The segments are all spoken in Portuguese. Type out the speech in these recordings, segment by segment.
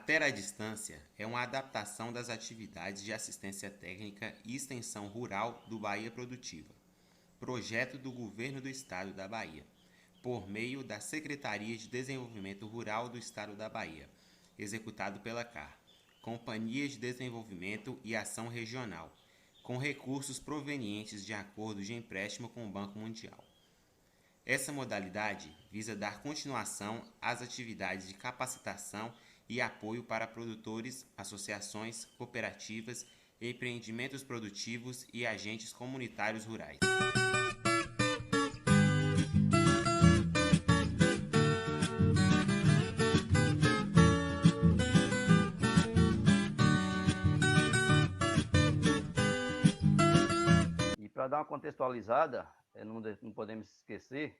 Terra à Distância é uma adaptação das atividades de assistência técnica e extensão rural do Bahia Produtiva, projeto do Governo do Estado da Bahia, por meio da Secretaria de Desenvolvimento Rural do Estado da Bahia, executado pela CAR, Companhia de Desenvolvimento e Ação Regional, com recursos provenientes de acordos de empréstimo com o Banco Mundial. Essa modalidade visa dar continuação às atividades de capacitação e apoio para produtores, associações, cooperativas, empreendimentos produtivos e agentes comunitários rurais. E para dar uma contextualizada, não podemos esquecer,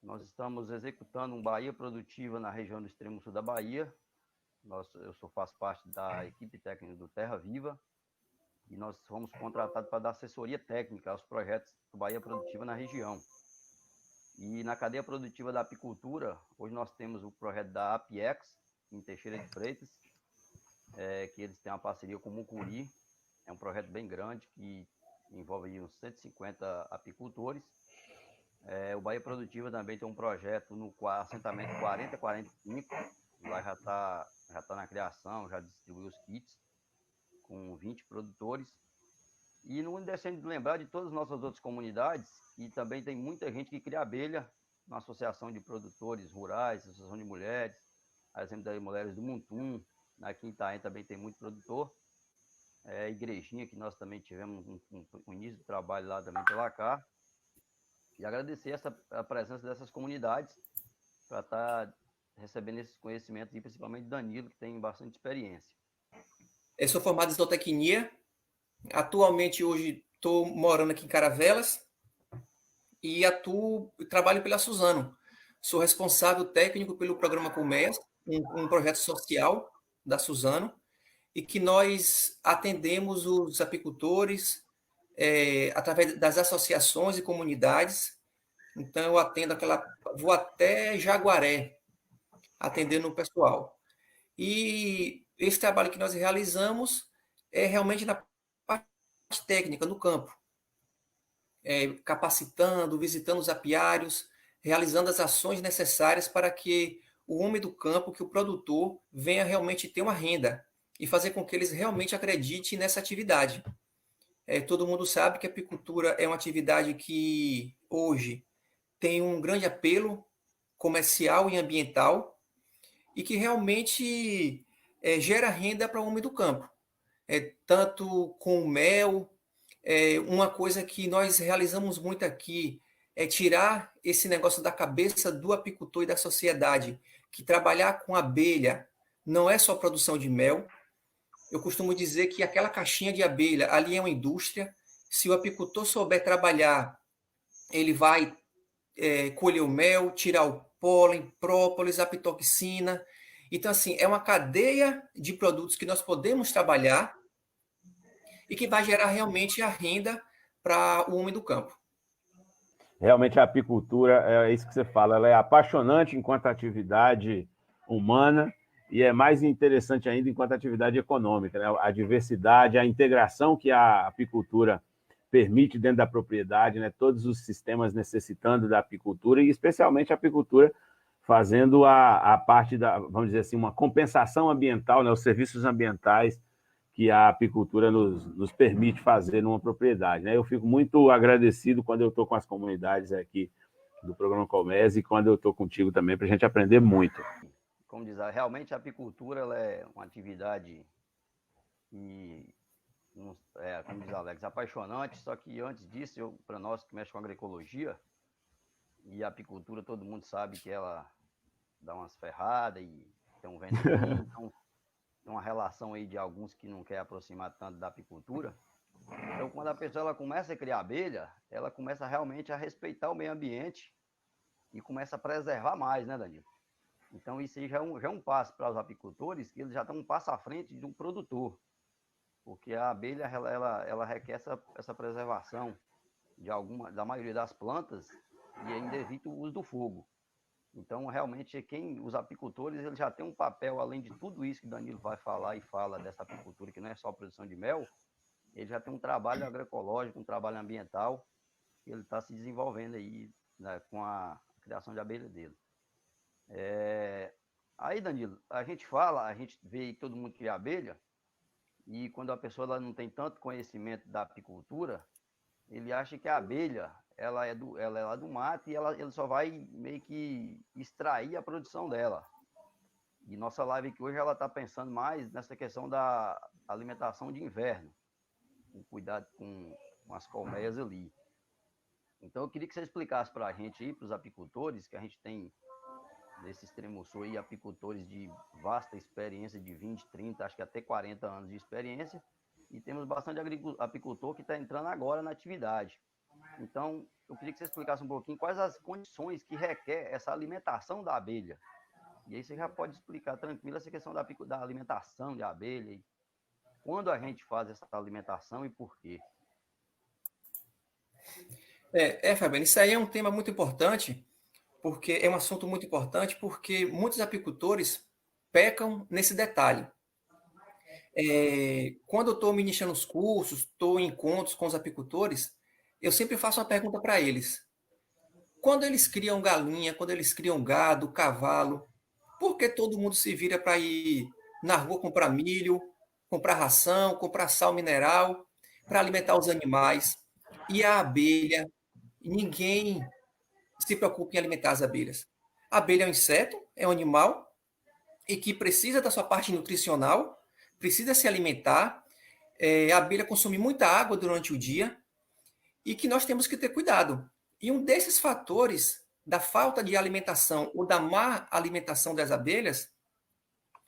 nós estamos executando um Bahia Produtiva na região do extremo sul da Bahia. Eu faço parte da equipe técnica do Terra Viva e nós fomos contratados para dar assessoria técnica aos projetos do Bahia Produtiva na região. E na cadeia produtiva da apicultura, hoje nós temos o projeto da Apiex, em Teixeira de Freitas, que eles têm uma parceria com o Mucuri. É um projeto bem grande que envolve uns 150 apicultores. O Bahia Produtiva também tem um projeto no assentamento 4045, lá já tá na criação, já distribuiu os kits com 20 produtores. E não deixando de lembrar de todas as nossas outras comunidades, e também tem muita gente que cria abelha na Associação de Produtores Rurais, Associação de Mulheres, a exemplo das Mulheres do Muntum, aqui em Itaém também tem muito produtor. Igrejinha, que nós também tivemos um início de trabalho lá também pela cá. E agradecer a presença dessas comunidades para estar recebendo esses conhecimentos, e principalmente Danilo, que tem bastante experiência. Eu sou formado em zootecnia. Atualmente, hoje, estou morando aqui em Caravelas e trabalho pela Suzano. Sou responsável técnico pelo programa Colmeias, um projeto social da Suzano, e que nós atendemos os apicultores através das associações e comunidades. Então, vou até Jaguaré, atendendo o pessoal. E esse trabalho que nós realizamos é realmente na parte técnica, no campo, capacitando, visitando os apiários, realizando as ações necessárias para que o homem do campo, que o produtor, venha realmente ter uma renda e fazer com que eles realmente acreditem nessa atividade. Todo mundo sabe que a apicultura é uma atividade que hoje tem um grande apelo comercial e ambiental e que realmente gera renda para o homem do campo. Tanto com o mel, uma coisa que nós realizamos muito aqui é tirar esse negócio da cabeça do apicultor e da sociedade, que trabalhar com abelha não é só produção de mel. Eu costumo dizer que aquela caixinha de abelha ali é uma indústria. Se o apicultor souber trabalhar, ele vai colher o mel, tirar o pólen, própolis, apitoxina. Então, assim, é uma cadeia de produtos que nós podemos trabalhar e que vai gerar realmente a renda para o homem do campo. Realmente a apicultura, é isso que você fala, ela é apaixonante enquanto atividade humana e é mais interessante ainda enquanto atividade econômica, né? A diversidade, a integração que a apicultura permite dentro da propriedade, né? Todos os sistemas necessitando da apicultura e especialmente a apicultura fazendo a parte da, vamos dizer assim, uma compensação ambiental, né? Os serviços ambientais que a apicultura nos permite fazer numa propriedade, né? Eu fico muito agradecido quando eu estou com as comunidades aqui do programa Colmeias e quando eu estou contigo também, para a gente aprender muito. Como diz, realmente a apicultura ela é uma atividade que, como diz Alex, apaixonante, só que antes disso, para nós que mexemos com agroecologia, e a apicultura todo mundo sabe que ela dá umas ferradas e tem um veneninho, então tem uma relação aí de alguns que não querem aproximar tanto da apicultura. Então, quando a pessoa ela começa a criar abelha, ela começa realmente a respeitar o meio ambiente e começa a preservar mais, né, Danilo? Então, isso aí já é um passo para os apicultores, que eles já estão um passo à frente de um produtor, porque a abelha ela requer essa preservação da maioria das plantas e ainda evita o uso do fogo. Então, realmente, os apicultores, eles já têm um papel, além de tudo isso que Danilo vai falar e fala dessa apicultura, que não é só a produção de mel, ele já tem um trabalho agroecológico, um trabalho ambiental, que ele está se desenvolvendo aí, né, com a criação de abelha dele. Aí, Danilo, a gente vê que todo mundo cria abelha, e quando a pessoa ela não tem tanto conhecimento da apicultura, ele acha que a abelha ela é lá do mato e ele só vai meio que extrair a produção dela. E nossa live aqui hoje ela está pensando mais nessa questão da alimentação de inverno, com cuidado com as colmeias ali. Então eu queria que você explicasse para a gente aí, para os apicultores, que a gente tem nesse extremo sul aí, apicultores de vasta experiência, de 20, 30, acho que até 40 anos de experiência, e temos bastante apicultor que está entrando agora na atividade. Então, eu queria que você explicasse um pouquinho quais as condições que requer essa alimentação da abelha. E aí você já pode explicar tranquilo essa questão da alimentação de abelha, e quando a gente faz essa alimentação e por quê. Fabiano, isso aí é um tema muito importante, porque é um assunto muito importante, porque muitos apicultores pecam nesse detalhe. Quando eu estou ministrando os cursos, estou em encontros com os apicultores, eu sempre faço uma pergunta para eles. Quando eles criam galinha, quando eles criam gado, cavalo, por que todo mundo se vira para ir na rua comprar milho, comprar ração, comprar sal mineral, para alimentar os animais? E a abelha, ninguém se preocupa em alimentar as abelhas. A abelha é um inseto, é um animal, e que precisa da sua parte nutricional, precisa se alimentar. A abelha consome muita água durante o dia, e que nós temos que ter cuidado. E um desses fatores da falta de alimentação ou da má alimentação das abelhas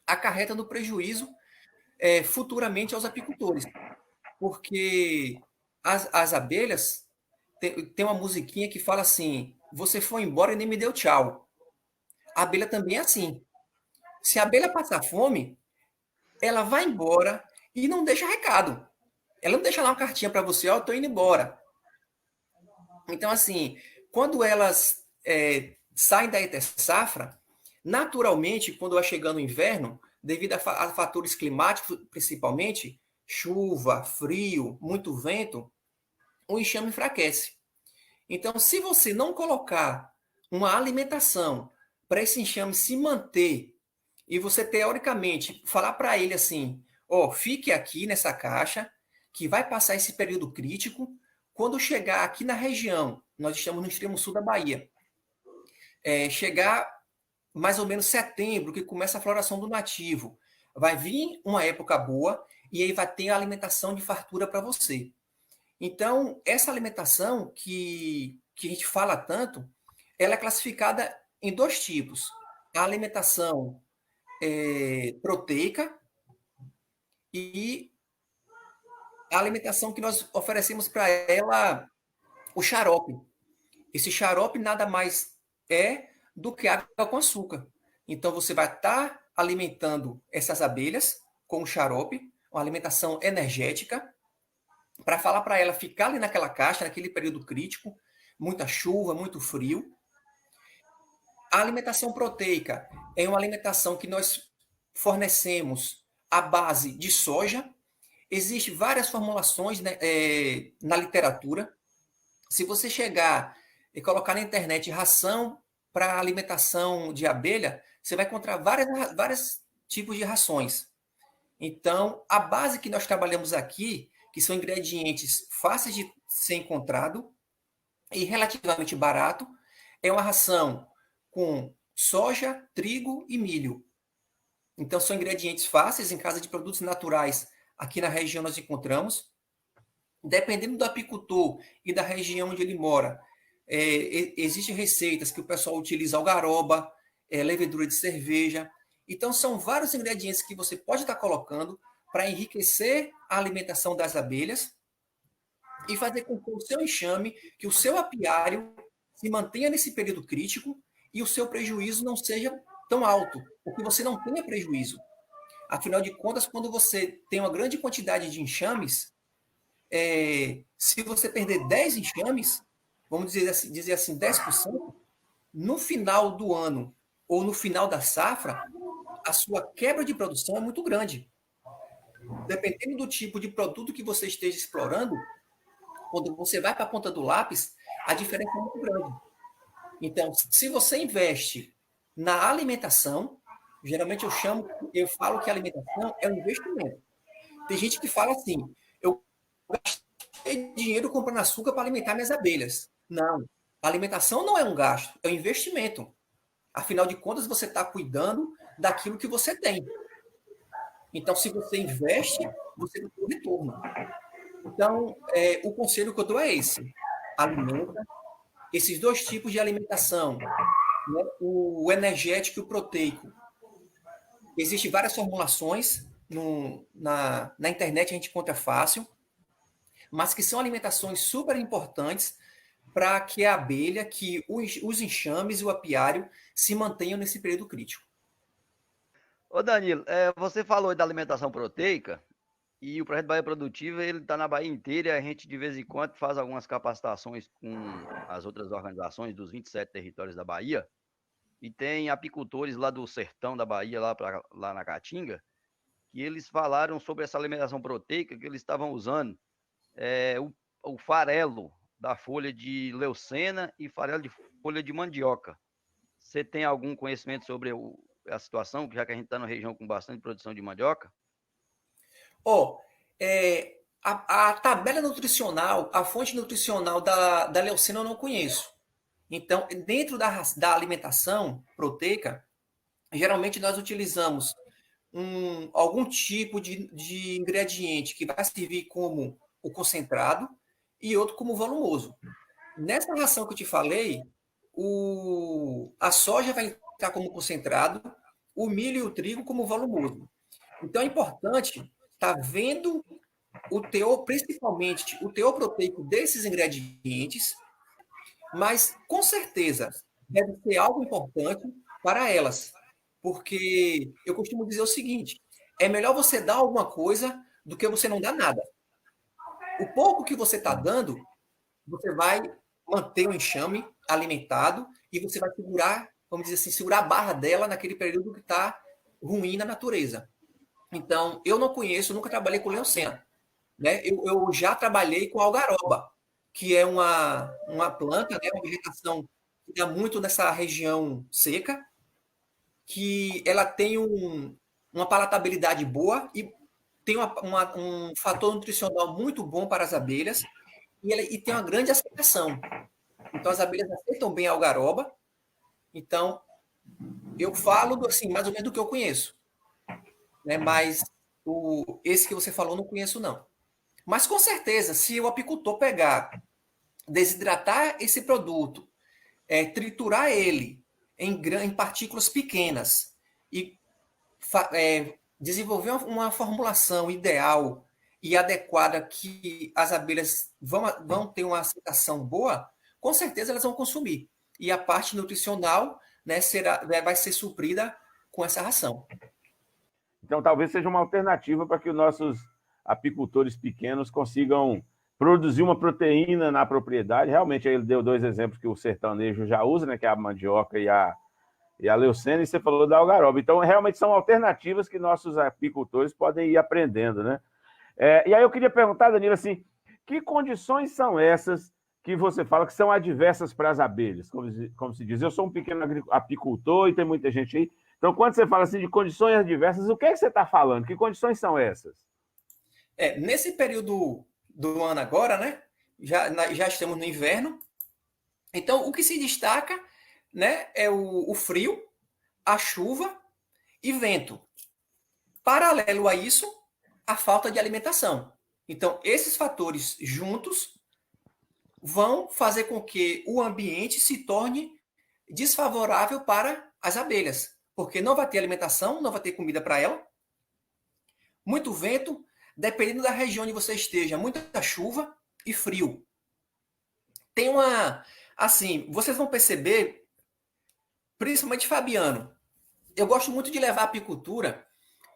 acarreta no prejuízo futuramente aos apicultores. Porque as abelhas, tem uma musiquinha que fala assim, você foi embora e nem me deu tchau. A abelha também é assim. Se a abelha passar fome, ela vai embora e não deixa recado. Ela não deixa lá uma cartinha para você, ó, eu estou indo embora. Então, assim, quando elas saem da entre-safra, naturalmente, quando vai chegando o inverno, devido a fatores climáticos, principalmente, chuva, frio, muito vento, o enxame enfraquece. Então, se você não colocar uma alimentação para esse enxame se manter, e você, teoricamente, falar para ele assim, ó, fique aqui nessa caixa, que vai passar esse período crítico, quando chegar aqui na região, nós estamos no extremo sul da Bahia, chegar mais ou menos setembro, que começa a floração do nativo, vai vir uma época boa e aí vai ter a alimentação de fartura para você. Então, essa alimentação que a gente fala tanto, ela é classificada em dois tipos. A alimentação proteica e a alimentação que nós oferecemos para ela, o xarope. Esse xarope nada mais é do que água com açúcar. Então, você vai estar alimentando essas abelhas com o xarope, uma alimentação energética, para falar para ela ficar ali naquela caixa, naquele período crítico, muita chuva, muito frio. A alimentação proteica é uma alimentação que nós fornecemos à base de soja. Existem várias formulações, né, na literatura. Se você chegar e colocar na internet ração para alimentação de abelha, você vai encontrar vários tipos de rações. Então, a base que nós trabalhamos aqui, que são ingredientes fáceis de ser encontrado e relativamente barato, é uma ração com soja, trigo e milho. Então, são ingredientes fáceis, em casa de produtos naturais, aqui na região nós encontramos. Dependendo do apicultor e da região onde ele mora, existem receitas que o pessoal utiliza algaroba, levedura de cerveja. Então, são vários ingredientes que você pode estar colocando para enriquecer a alimentação das abelhas e fazer com que o seu enxame, que o seu apiário se mantenha nesse período crítico e o seu prejuízo não seja tão alto, porque você não tenha prejuízo. Afinal de contas, quando você tem uma grande quantidade de enxames, se você perder 10 enxames, vamos dizer assim 10%, no final do ano ou no final da safra, a sua quebra de produção é muito grande. Dependendo do tipo de produto que você esteja explorando, quando você vai para a ponta do lápis, a diferença é muito grande. Então, se você investe na alimentação, geralmente eu falo que a alimentação é um investimento. Tem gente que fala assim, eu gastei dinheiro comprando açúcar para alimentar minhas abelhas. Não, a alimentação não é um gasto, é um investimento. Afinal de contas, você está cuidando daquilo que você tem. Então, se você investe, você tem um retorno. Então, o conselho que eu dou é esse. Alimenta. Esses dois tipos de alimentação, né? O energético e o proteico. Existem várias formulações, na internet a gente encontra fácil, mas que são alimentações super importantes para que a abelha, que os enxames e o apiário se mantenham nesse período crítico. Ô Danilo, você falou da alimentação proteica e o projeto Bahia Produtiva ele está na Bahia inteira e a gente de vez em quando faz algumas capacitações com as outras organizações dos 27 territórios da Bahia e tem apicultores lá do sertão da Bahia, lá na Caatinga, que eles falaram sobre essa alimentação proteica que eles estavam usando o farelo da folha de leucena e farelo de folha de mandioca. Você tem algum conhecimento sobre a situação, já que a gente está numa região com bastante produção de mandioca? A tabela nutricional, a fonte nutricional da leucena eu não conheço. Então, dentro da alimentação proteica, geralmente nós utilizamos algum tipo de ingrediente que vai servir como o concentrado e outro como volumoso. Nessa ração que eu te falei, a soja vai entrar como concentrado, o milho e o trigo como volumoso. Então é importante estar vendo o teor, principalmente o teor proteico desses ingredientes, mas com certeza deve ser algo importante para elas, porque eu costumo dizer o seguinte: é melhor você dar alguma coisa do que você não dar nada. O pouco que você está dando, você vai manter o enxame alimentado e você vai segurar, vamos dizer assim, segurar a barra dela naquele período que está ruim na natureza. Então, eu não conheço, nunca trabalhei com leucena, né? Eu já trabalhei com algaroba, que é uma planta, né, uma vegetação que dá muito nessa região seca, que ela tem uma palatabilidade boa e tem um fator nutricional muito bom para as abelhas e tem uma grande aceitação. Então, as abelhas aceitam bem a algaroba. Então, eu falo assim, mais ou menos do que eu conheço, né? Mas esse que você falou, não conheço, não. Mas, com certeza, se o apicultor pegar, desidratar esse produto, triturar ele em partículas pequenas e desenvolver uma formulação ideal e adequada que as abelhas vão ter uma aceitação boa, com certeza elas vão consumir. E a parte nutricional, né, vai ser suprida com essa ração. Então, talvez seja uma alternativa para que os nossos apicultores pequenos consigam produzir uma proteína na propriedade. Realmente, ele deu dois exemplos que o sertanejo já usa, né, que é a mandioca e a leucena, e você falou da algaroba. Então, realmente são alternativas que nossos apicultores podem ir aprendendo, né? E aí eu queria perguntar, Danilo, assim, que condições são essas que você fala que são adversas para as abelhas? Como se diz, eu sou um pequeno apicultor e tem muita gente aí. Então, quando você fala assim de condições adversas, o que é que você está falando? Que condições são essas? Nesse período do ano agora, né? Já estamos no inverno. Então, o que se destaca, né, é o frio, a chuva e vento. Paralelo a isso, a falta de alimentação. Então, esses fatores juntos vão fazer com que o ambiente se torne desfavorável para as abelhas, porque não vai ter alimentação, não vai ter comida para ela. Muito vento, dependendo da região onde você esteja, muita chuva e frio. Tem assim, vocês vão perceber, principalmente Fabiano, eu gosto muito de levar a apicultura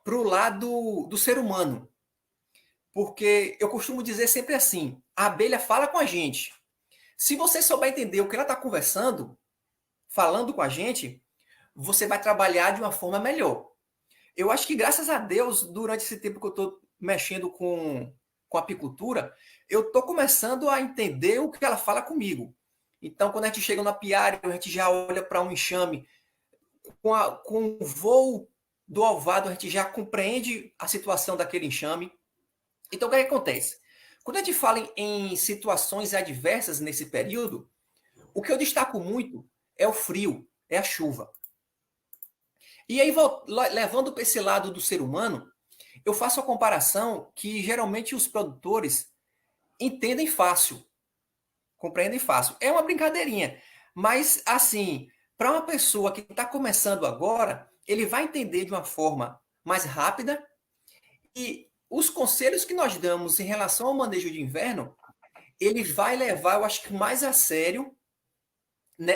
para o lado do ser humano, porque eu costumo dizer sempre assim, a abelha fala com a gente. Se você souber entender o que ela está conversando, falando com a gente, você vai trabalhar de uma forma melhor. Eu acho que, graças a Deus, durante esse tempo que eu estou mexendo com apicultura, eu estou começando a entender o que ela fala comigo. Então, quando a gente chega no apiário, a gente já olha para um enxame, com o voo do alvado, a gente já compreende a situação daquele enxame. Então, o que é que acontece? Quando a gente fala em situações adversas nesse período, o que eu destaco muito é o frio, é a chuva. E aí, levando para esse lado do ser humano, eu faço a comparação que geralmente os produtores entendem fácil, compreendem fácil. É uma brincadeirinha, mas assim, para uma pessoa que está começando agora, ele vai entender de uma forma mais rápida e os conselhos que nós damos em relação ao manejo de inverno, ele vai levar, eu acho que mais a sério, né,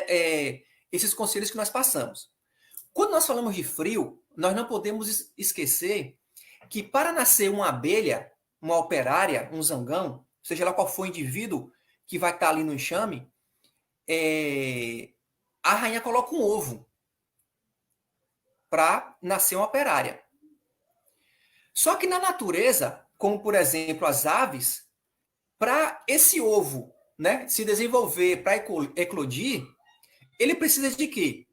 esses conselhos que nós passamos. Quando nós falamos de frio, nós não podemos esquecer que para nascer uma abelha, uma operária, um zangão, seja lá qual for o indivíduo que vai estar ali no enxame, a rainha coloca um ovo para nascer uma operária. Só que na natureza, como por exemplo as aves, para esse ovo, né, se desenvolver, para eclodir, ele precisa de quê?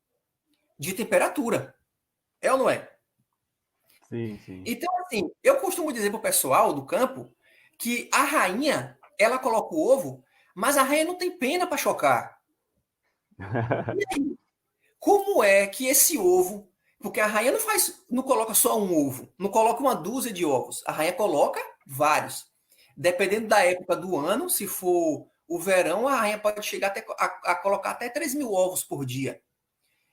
De temperatura. É ou não é? Sim, sim. Então, assim, eu costumo dizer para o pessoal do campo que a rainha, ela coloca o ovo, mas a rainha não tem pena para chocar. E aí, como é que esse ovo... Porque a rainha não coloca só um ovo, não coloca uma dúzia de ovos. A rainha coloca vários. Dependendo da época do ano, se for o verão, a rainha pode chegar a colocar até 3.000 ovos por dia.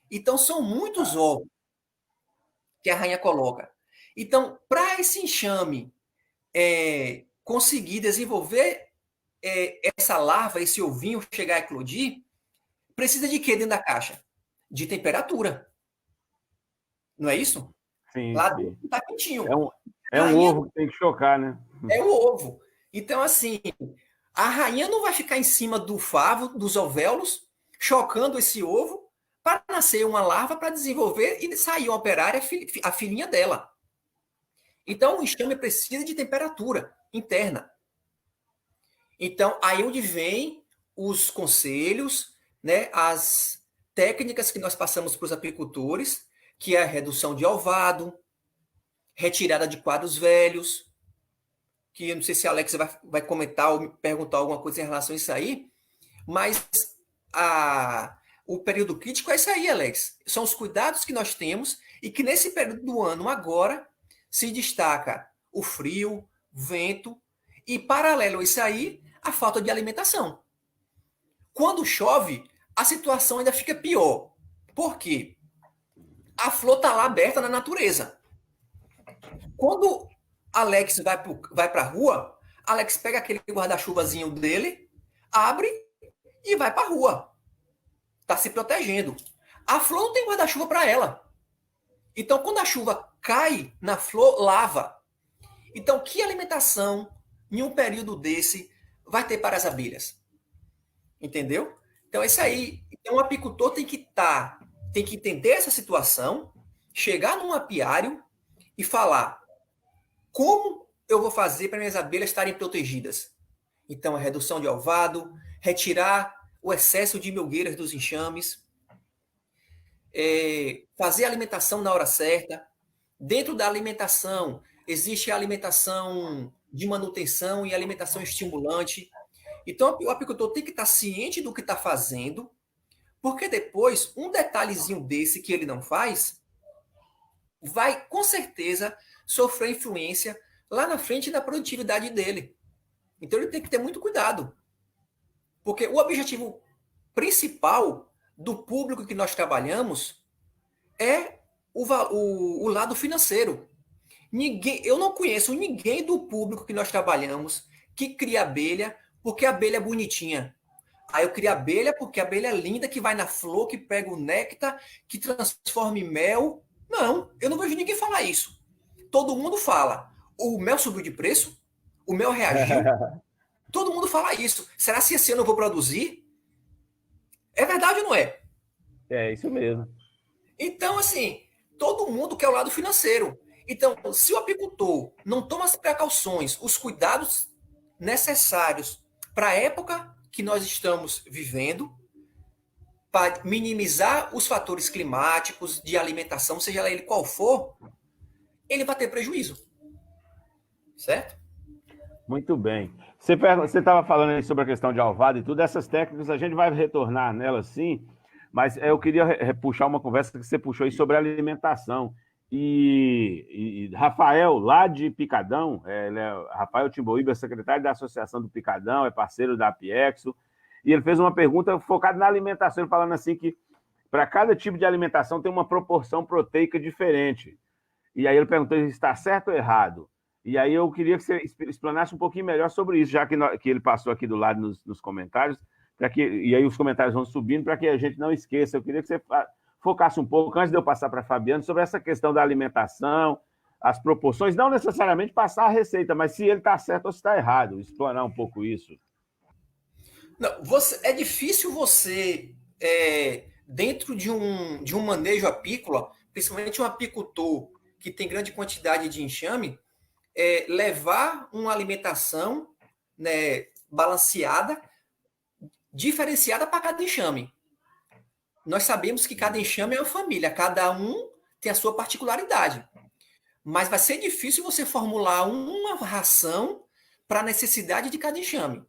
Então, são muitos ovos que a rainha coloca. Então, para esse enxame conseguir desenvolver essa larva, esse ovinho chegar a eclodir, precisa de quê dentro da caixa? De temperatura. Não é isso? Sim, Lá sim. dentro está quentinho. É um ovo que tem que chocar, né? É o ovo. Então, assim, a rainha não vai ficar em cima do favo, dos ovéolos, chocando esse ovo para nascer uma larva para desenvolver e sair uma operária, a filhinha dela. Então, o enxame precisa de temperatura interna. Então, aí onde vem os conselhos, né, as técnicas que nós passamos para os apicultores, que é a redução de alvado, retirada de quadros velhos, que eu não sei se a Alex vai comentar ou me perguntar alguma coisa em relação a isso aí, mas o período crítico é isso aí, Alex. São os cuidados que nós temos e que nesse período do ano agora se destaca o frio, vento e, paralelo a isso aí, a falta de alimentação. Quando chove, a situação ainda fica pior. Por quê? A flor está lá aberta na natureza. Quando Alex vai para a rua, Alex pega aquele guarda-chuvazinho dele, abre e vai para a rua. Está se protegendo. A flor não tem guarda-chuva para ela. Então, quando a chuva cai na flor, lava. Então, que alimentação em um período desse vai ter para as abelhas? Entendeu? Então, é isso aí. Então, o apicultor tem que entender essa situação, chegar num apiário e falar como eu vou fazer para minhas abelhas estarem protegidas. Então, a redução de alvado, retirar o excesso de melgueiras dos enxames, fazer a alimentação na hora certa. Dentro da alimentação, existe a alimentação de manutenção e alimentação estimulante. Então, o apicultor tem que estar ciente do que está fazendo, porque depois, um detalhezinho desse que ele não faz, vai, com certeza, sofrer influência lá na frente da produtividade dele. Então, ele tem que ter muito cuidado. Porque o objetivo principal do público que nós trabalhamos é o lado financeiro. Eu não conheço ninguém do público que nós trabalhamos que cria abelha porque a abelha é bonitinha. Aí eu crio abelha porque a abelha é linda, que vai na flor, que pega o néctar, que transforma em mel. Não, eu não vejo ninguém falar isso. Todo mundo fala, o mel subiu de preço, o mel reagiu. Todo mundo fala isso. Será que esse ano eu vou produzir? É verdade ou não é? É isso mesmo. Então, assim, todo mundo quer o lado financeiro. Então, se o apicultor não toma as precauções, os cuidados necessários para a época que nós estamos vivendo, para minimizar os fatores climáticos, de alimentação, seja ele qual for, ele vai ter prejuízo. Certo? Muito bem. Você estava falando aí sobre a questão de alvado e tudo, essas técnicas a gente vai retornar nelas sim, mas eu queria puxar uma conversa que você puxou aí sobre alimentação. E Rafael, lá de Picadão, Rafael Timboíba, secretário da Associação do Picadão, é parceiro da Apiexo, e ele fez uma pergunta focada na alimentação, ele falando assim que para cada tipo de alimentação tem uma proporção proteica diferente. E aí ele perguntou se está certo ou errado. E aí eu queria que você explanasse um pouquinho melhor sobre isso, já que ele passou aqui do lado nos comentários, e aí os comentários vão subindo para que a gente não esqueça. Eu queria que você focasse um pouco, antes de eu passar para a Fabiana, sobre essa questão da alimentação, as proporções, não necessariamente passar a receita, mas se ele está certo ou se está errado, explanar um pouco isso. Não, é difícil você, dentro de um manejo apícola, principalmente um apicultor que tem grande quantidade de enxame, levar uma alimentação, né, balanceada, diferenciada para cada enxame. Nós sabemos que cada enxame é uma família, cada um tem a sua particularidade. Mas vai ser difícil você formular uma ração para a necessidade de cada enxame.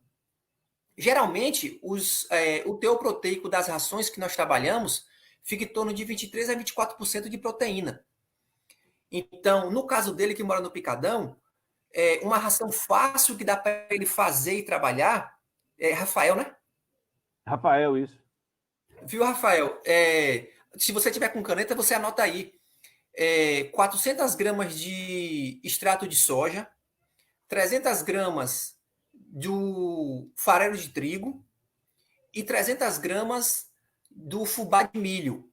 Geralmente, o teor proteico das rações que nós trabalhamos fica em torno de 23% a 24% de proteína. Então, no caso dele que mora no Picadão, uma ração fácil que dá para ele fazer e trabalhar, Rafael, né? Rafael, isso. Viu, Rafael? Se você tiver com caneta, você anota aí. 400 gramas de extrato de soja, 300 gramas do farelo de trigo e 300 gramas do fubá de milho.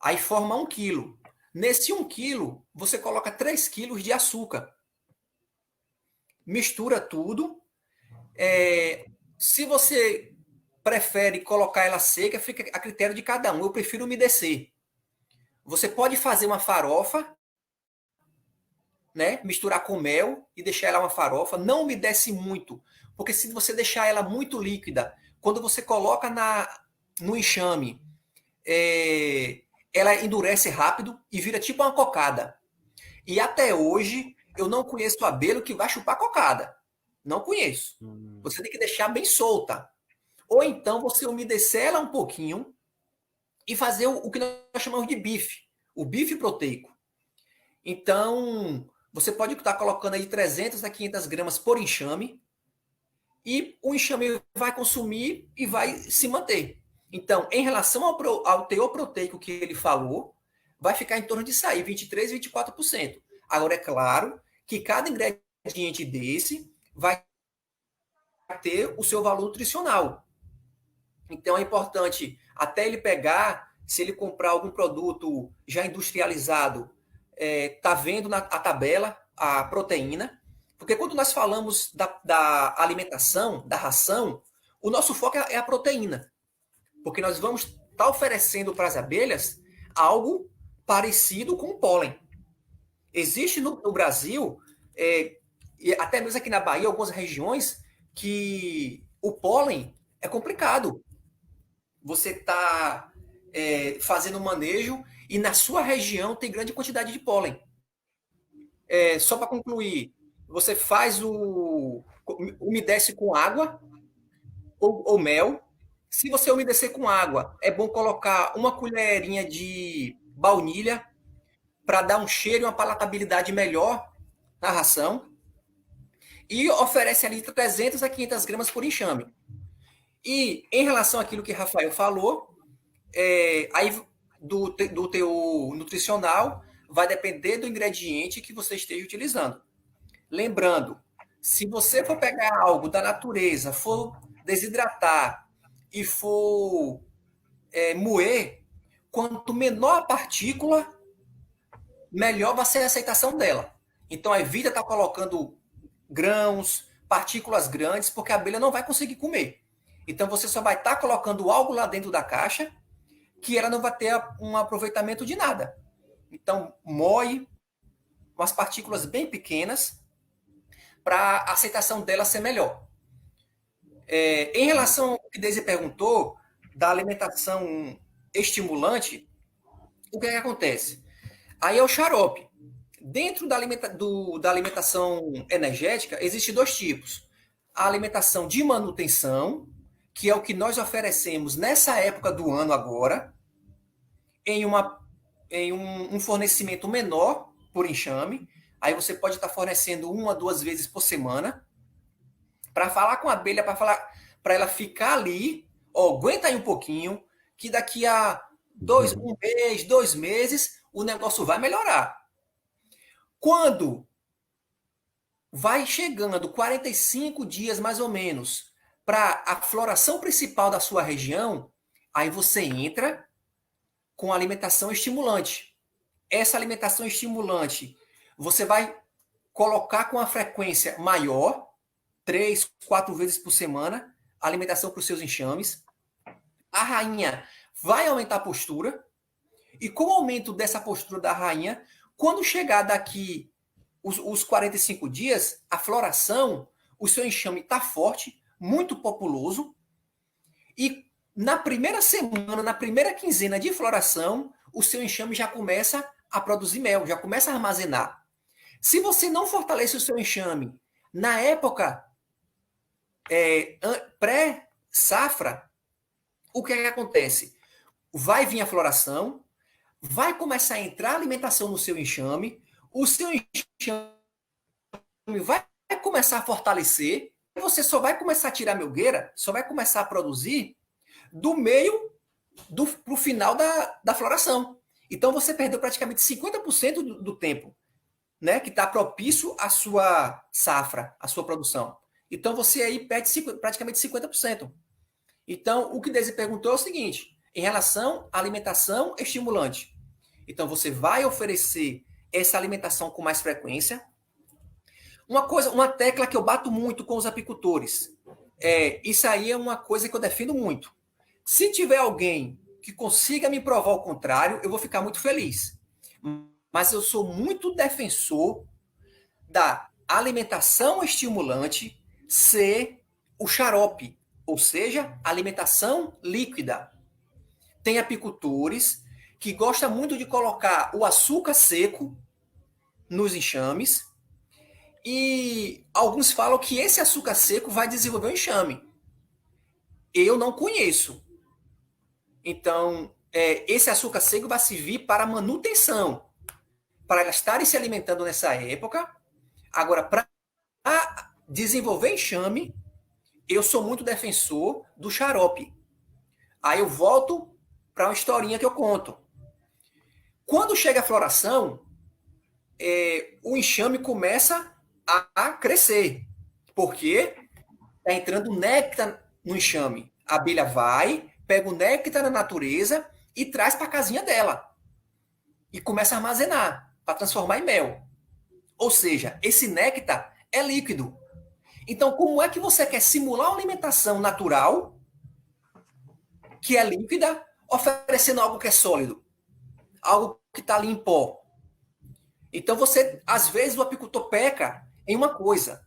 Aí forma 1 quilo. Nesse 1 quilo, você coloca 3 quilos de açúcar. Mistura tudo. Se você prefere colocar ela seca, fica a critério de cada um. Eu prefiro umedecer. Você pode fazer uma farofa, né? Misturar com mel e deixar ela uma farofa. Não umedece muito, porque se você deixar ela muito líquida, quando você coloca no enxame, ela endurece rápido e vira tipo uma cocada. E até hoje, eu não conheço abelha que vai chupar cocada. Não conheço. Você tem que deixar bem solta. Ou então você umedecer ela um pouquinho e fazer o que nós chamamos de bife. O bife proteico. Então, você pode estar colocando aí 300 a 500 gramas por enxame e o enxame vai consumir e vai se manter. Então, em relação ao teor proteico que ele falou, vai ficar em torno de sair 23%, 24%. Agora, é claro que cada ingrediente desse vai ter o seu valor nutricional. Então, é importante, até ele pegar, se ele comprar algum produto já industrializado, tá vendo a tabela, a proteína, porque quando nós falamos da alimentação, da ração, o nosso foco é a proteína, porque nós vamos estar oferecendo para as abelhas algo parecido com o pólen. Existe no Brasil, e até mesmo aqui na Bahia, algumas regiões que o pólen é complicado. Você está fazendo manejo e na sua região tem grande quantidade de pólen. Só para concluir, você umedece com água ou mel. Se você umedecer com água, é bom colocar uma colherinha de baunilha para dar um cheiro e uma palatabilidade melhor na ração. E oferece ali 300 a 500 gramas por enxame. E em relação àquilo que Rafael falou, aí do teor nutricional vai depender do ingrediente que você esteja utilizando. Lembrando, se você for pegar algo da natureza, for desidratar e for moer, quanto menor a partícula, melhor vai ser a aceitação dela. Então, evita estar colocando grãos, partículas grandes, porque a abelha não vai conseguir comer. Então, você só vai estar colocando algo lá dentro da caixa que ela não vai ter um aproveitamento de nada. Então, moe umas partículas bem pequenas para a aceitação dela ser melhor. Em relação ao que Deise perguntou, da alimentação estimulante, o que acontece? Aí é o xarope. Dentro da alimentação energética, existem 2 tipos. A alimentação de manutenção, que é o que nós oferecemos nessa época do ano agora, em um fornecimento menor por enxame. Aí você pode estar fornecendo 1 a 2 vezes por semana, para falar com a abelha, para ela ficar ali, aguenta aí um pouquinho, que daqui a 1 mês, 2 meses, o negócio vai melhorar. Quando vai chegando 45 dias mais ou menos para a floração principal da sua região, aí você entra com alimentação estimulante. Essa alimentação estimulante você vai colocar com a frequência maior, 3, 4 vezes por semana, alimentação para os seus enxames. A rainha vai aumentar a postura, e com o aumento dessa postura da rainha, quando chegar daqui os 45 dias, a floração, o seu enxame está forte, muito populoso, e na primeira semana, na primeira quinzena de floração, o seu enxame já começa a produzir mel, já começa a armazenar. Se você não fortalece o seu enxame na época pré-safra, o que acontece? Vai vir a floração, vai começar a entrar alimentação no seu enxame, o seu enxame vai começar a fortalecer, e você só vai começar a tirar melgueira, só vai começar a produzir do meio para o final da floração. Então você perdeu praticamente 50% do tempo, né, que está propício à sua safra, à sua produção. Então você aí perde praticamente 50%. Então o que Deise perguntou é o seguinte, em relação à alimentação estimulante. Então você vai oferecer essa alimentação com mais frequência. Uma tecla que eu bato muito com os apicultores, isso aí é uma coisa que eu defendo muito. Se tiver alguém que consiga me provar o contrário, eu vou ficar muito feliz. Mas eu sou muito defensor da alimentação estimulante ser o xarope, ou seja, alimentação líquida. Tem apicultores que gostam muito de colocar o açúcar seco nos enxames, e alguns falam que esse açúcar seco vai desenvolver um enxame. Eu não conheço. Então, esse açúcar seco vai servir para manutenção, para elas estarem se alimentando nessa época. Agora, para desenvolver enxame, eu sou muito defensor do xarope. Aí eu volto para uma historinha que eu conto. Quando chega a floração, o enxame começa a crescer, porque está entrando néctar no enxame. A abelha vai, pega o néctar na natureza e traz para a casinha dela. E começa a armazenar, para transformar em mel. Ou seja, esse néctar é líquido. Então, como é que você quer simular uma alimentação natural, que é líquida, oferecendo algo que é sólido? Algo que está ali em pó. Então, às vezes, o apicultor peca em uma coisa,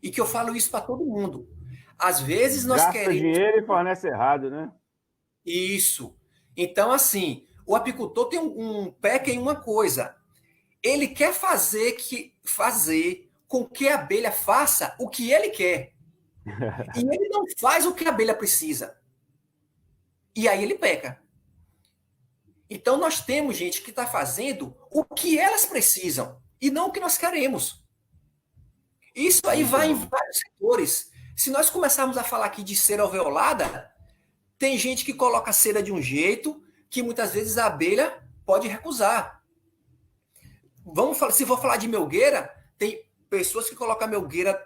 e que eu falo isso para todo mundo. Às vezes, nós gasta dinheiro e fornece errado, né? Isso. Então, assim, o apicultor tem peca em uma coisa. Ele quer fazer com que a abelha faça o que ele quer. E ele não faz o que a abelha precisa. E aí ele peca. Então, nós temos gente que está fazendo o que elas precisam e não o que nós queremos. Isso aí vai em vários setores. Se nós começarmos a falar aqui de cera alveolada, tem gente que coloca a cera de um jeito que muitas vezes a abelha pode recusar. Se for falar de melgueira, tem pessoas que colocam a melgueira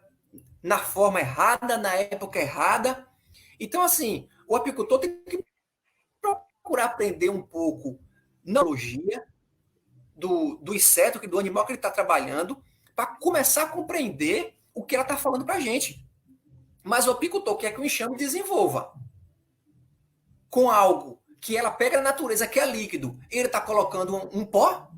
na forma errada, na época errada. Então, assim, o apicultor tem que procurar aprender um pouco na biologia do inseto, do animal que ele está trabalhando, para começar a compreender o que ela está falando para a gente. Mas o apicultor quer que o enxame desenvolva com algo que ela pega na natureza, que é líquido, ele está colocando um pó.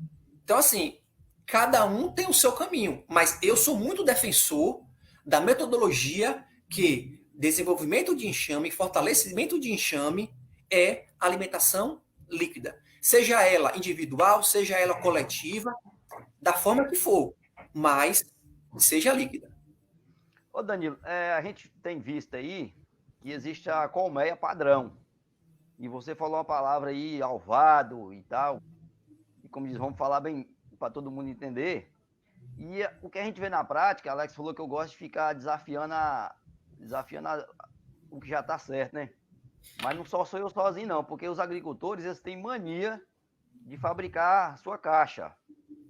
Então, assim, cada um tem o seu caminho. Mas eu sou muito defensor da metodologia que desenvolvimento de enxame, fortalecimento de enxame é alimentação líquida. Seja ela individual, seja ela coletiva, da forma que for, mas seja líquida. Ô Danilo, a gente tem visto aí que existe a colmeia padrão. E você falou uma palavra aí, alvado e tal. E como diz, vamos falar bem para todo mundo entender. E o que a gente vê na prática, Alex falou que eu gosto de ficar desafiando o que já está certo, né? Mas não só sou eu sozinho, não, porque os agricultores, eles têm mania de fabricar sua caixa.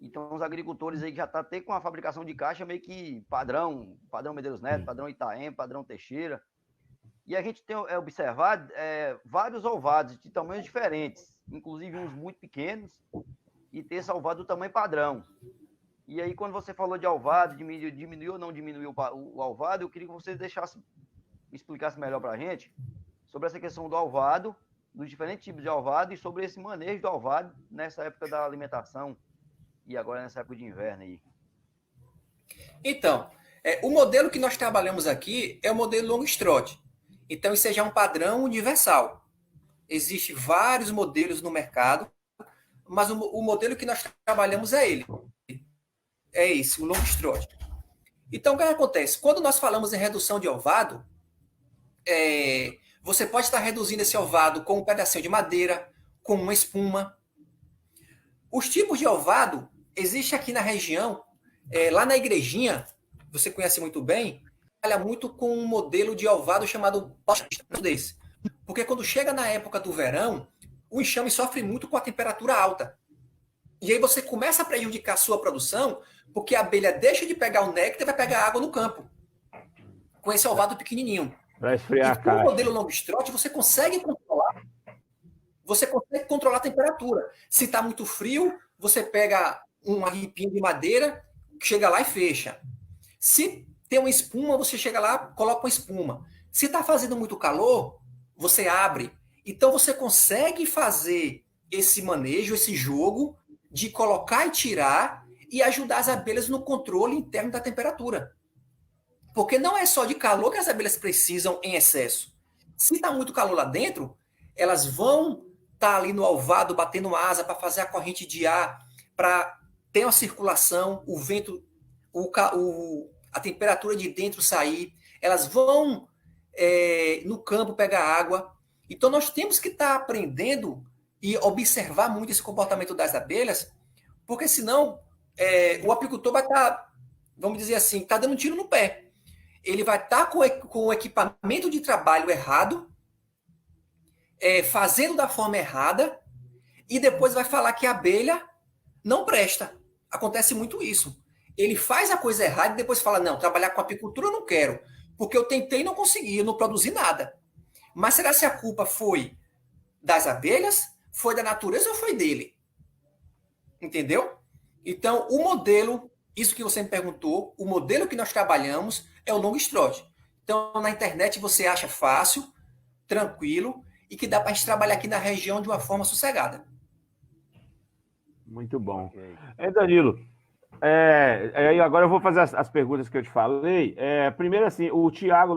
Então, os agricultores aí que já estão até com a fabricação de caixa meio que padrão Medeiros Neto, padrão Itaém, padrão Teixeira. E a gente tem observado vários olvados de tamanhos diferentes, inclusive uns muito pequenos, e ter esse olvado do tamanho padrão. E aí, quando você falou de alvado, diminuiu ou não diminuiu o alvado, eu queria que você explicasse melhor para a gente sobre essa questão do alvado, dos diferentes tipos de alvado e sobre esse manejo do alvado nessa época da alimentação e agora nessa época de inverno aí. Então, o modelo que nós trabalhamos aqui é o modelo Longstrot. Então, isso já é um padrão universal. Existem vários modelos no mercado, mas o modelo que nós trabalhamos é ele. É esse, o Longstrot. Então, o que acontece? Quando nós falamos em redução de ovado, você pode estar reduzindo esse ovado com um pedacinho de madeira, com uma espuma. Os tipos de ovado existem aqui na região, lá na Igrejinha, você conhece muito bem, trabalha muito com um modelo de ovado chamado desse. Porque quando chega na época do verão, o enxame sofre muito com a temperatura alta. E aí você começa a prejudicar a sua produção, porque a abelha deixa de pegar o néctar e vai pegar água no campo, com esse ovado pequenininho. Para esfriar a com caixa. o modelo Longstrot, você consegue controlar a temperatura. Se está muito frio, você pega uma ripinha de madeira, chega lá e fecha. Se tem uma espuma, você chega lá, coloca uma espuma. Se está fazendo muito calor, você abre. Então você consegue fazer esse manejo, esse jogo de colocar e tirar e ajudar as abelhas no controle interno da temperatura. Porque não é só de calor que as abelhas precisam em excesso. Se está muito calor lá dentro, elas vão estar ali no alvado, batendo asa para fazer a corrente de ar, para ter uma circulação, o vento, a temperatura de dentro sair. Elas vão no campo pegar água. Então nós temos que estar aprendendo e observar muito esse comportamento das abelhas, porque senão o apicultor vai estar, vamos dizer assim, está dando um tiro no pé. Ele vai estar com o equipamento de trabalho errado, fazendo da forma errada, e depois vai falar que a abelha não presta. Acontece muito isso. Ele faz a coisa errada e depois fala, não, trabalhar com apicultura eu não quero, porque eu tentei e não consegui, eu não produzi nada. Mas será se a culpa foi das abelhas, foi da natureza ou foi dele? Entendeu? Então, o modelo, isso que você me perguntou, o modelo que nós trabalhamos é o Longstrot. Então, na internet você acha fácil, tranquilo, e que dá para a gente trabalhar aqui na região de uma forma sossegada. Muito bom. Danilo, agora eu vou fazer as perguntas que eu te falei. Primeiro, assim, o Tiago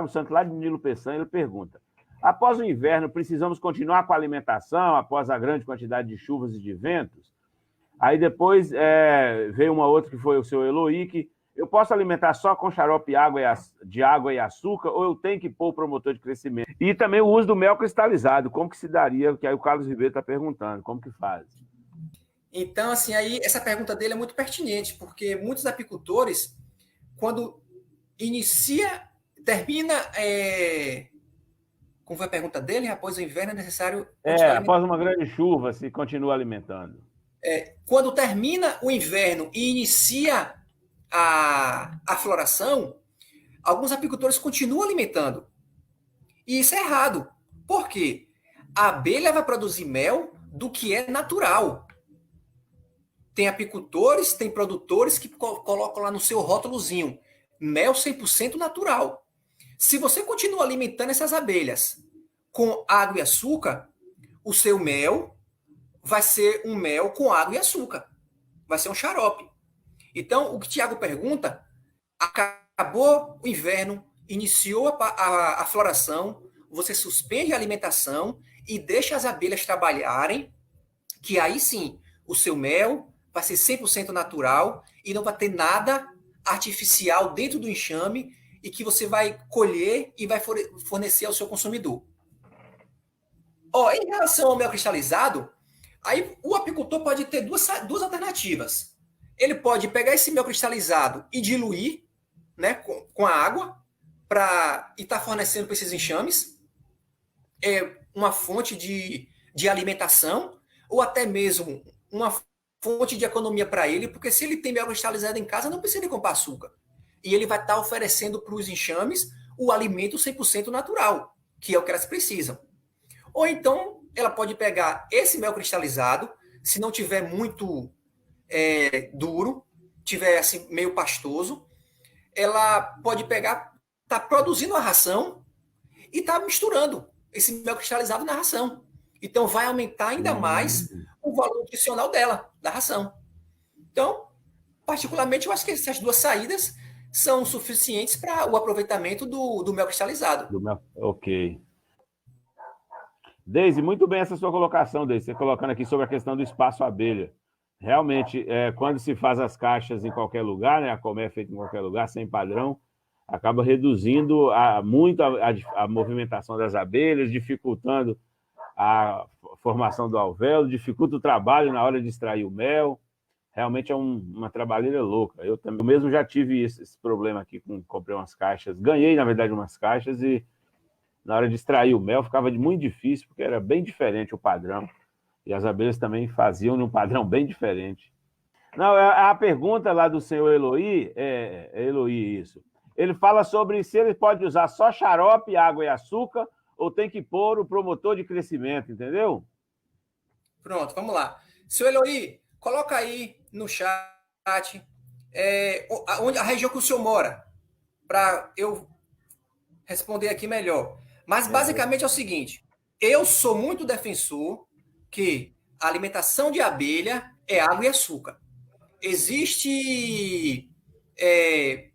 Santos, lá de Nilo Peçanha, ele pergunta: após o inverno, precisamos continuar com a alimentação, após a grande quantidade de chuvas e de ventos? Aí depois veio uma outra que foi o seu Eloy, que eu posso alimentar só com xarope de água e açúcar, ou eu tenho que pôr o promotor de crescimento? E também o uso do mel cristalizado, como que se daria? Que aí o Carlos Ribeiro está perguntando, como que faz? Então, assim, aí essa pergunta dele é muito pertinente, porque muitos apicultores, quando termina... Como foi a pergunta dele? Após o inverno é necessário... após uma grande chuva, se continua alimentando. Quando termina o inverno e inicia a floração, alguns apicultores continuam alimentando. E isso é errado. Por quê? A abelha vai produzir mel do que é natural. Tem apicultores, tem produtores que colocam lá no seu rótulozinho mel 100% natural. Se você continua alimentando essas abelhas com água e açúcar, o seu mel vai ser um mel com água e açúcar. Vai ser um xarope. Então, o que o Tiago pergunta, acabou o inverno, iniciou a floração, você suspende a alimentação e deixa as abelhas trabalharem, que aí sim, o seu mel vai ser 100% natural e não vai ter nada artificial dentro do enxame e que você vai colher e vai fornecer ao seu consumidor. Em relação ao mel cristalizado, aí o apicultor pode ter duas alternativas. Ele pode pegar esse mel cristalizado e diluir, né, com a água e estar fornecendo para esses enxames. É uma fonte de alimentação ou até mesmo uma fonte de economia para ele, porque se ele tem mel cristalizado em casa, não precisa de comprar açúcar. E ele vai estar oferecendo para os enxames o alimento 100% natural, que é o que elas precisam. Ou então, ela pode pegar esse mel cristalizado, se não tiver muito duro, tiver assim, meio pastoso, ela pode pegar, tá produzindo a ração e tá misturando esse mel cristalizado na ração. Então, vai aumentar ainda mais o valor nutricional dela, da ração. Então, particularmente, eu acho que essas duas saídas são suficientes para o aproveitamento do mel cristalizado. Ok. Deise, muito bem essa sua colocação, Deise, você colocando aqui sobre a questão do espaço abelha. Realmente, quando se faz as caixas em qualquer lugar, né, a colmeia é feita em qualquer lugar, sem padrão, acaba reduzindo muito a movimentação das abelhas, dificultando a formação do alvéolo, dificulta o trabalho na hora de extrair o mel. Realmente é uma trabalheira louca. Eu mesmo já tive esse problema aqui, comprei umas caixas, ganhei, na verdade, umas caixas e na hora de extrair o mel ficava muito difícil, porque era bem diferente o padrão. E as abelhas também faziam num padrão bem diferente. Não, a pergunta lá do senhor Eloy, Eloy isso. Ele fala sobre se ele pode usar só xarope, água e açúcar, ou tem que pôr o promotor de crescimento, entendeu? Pronto, vamos lá. Seu Eloy, coloca aí no chat onde a região que o senhor mora, para eu responder aqui melhor. Mas basicamente é o seguinte, eu sou muito defensor que a alimentação de abelha é água e açúcar. Existe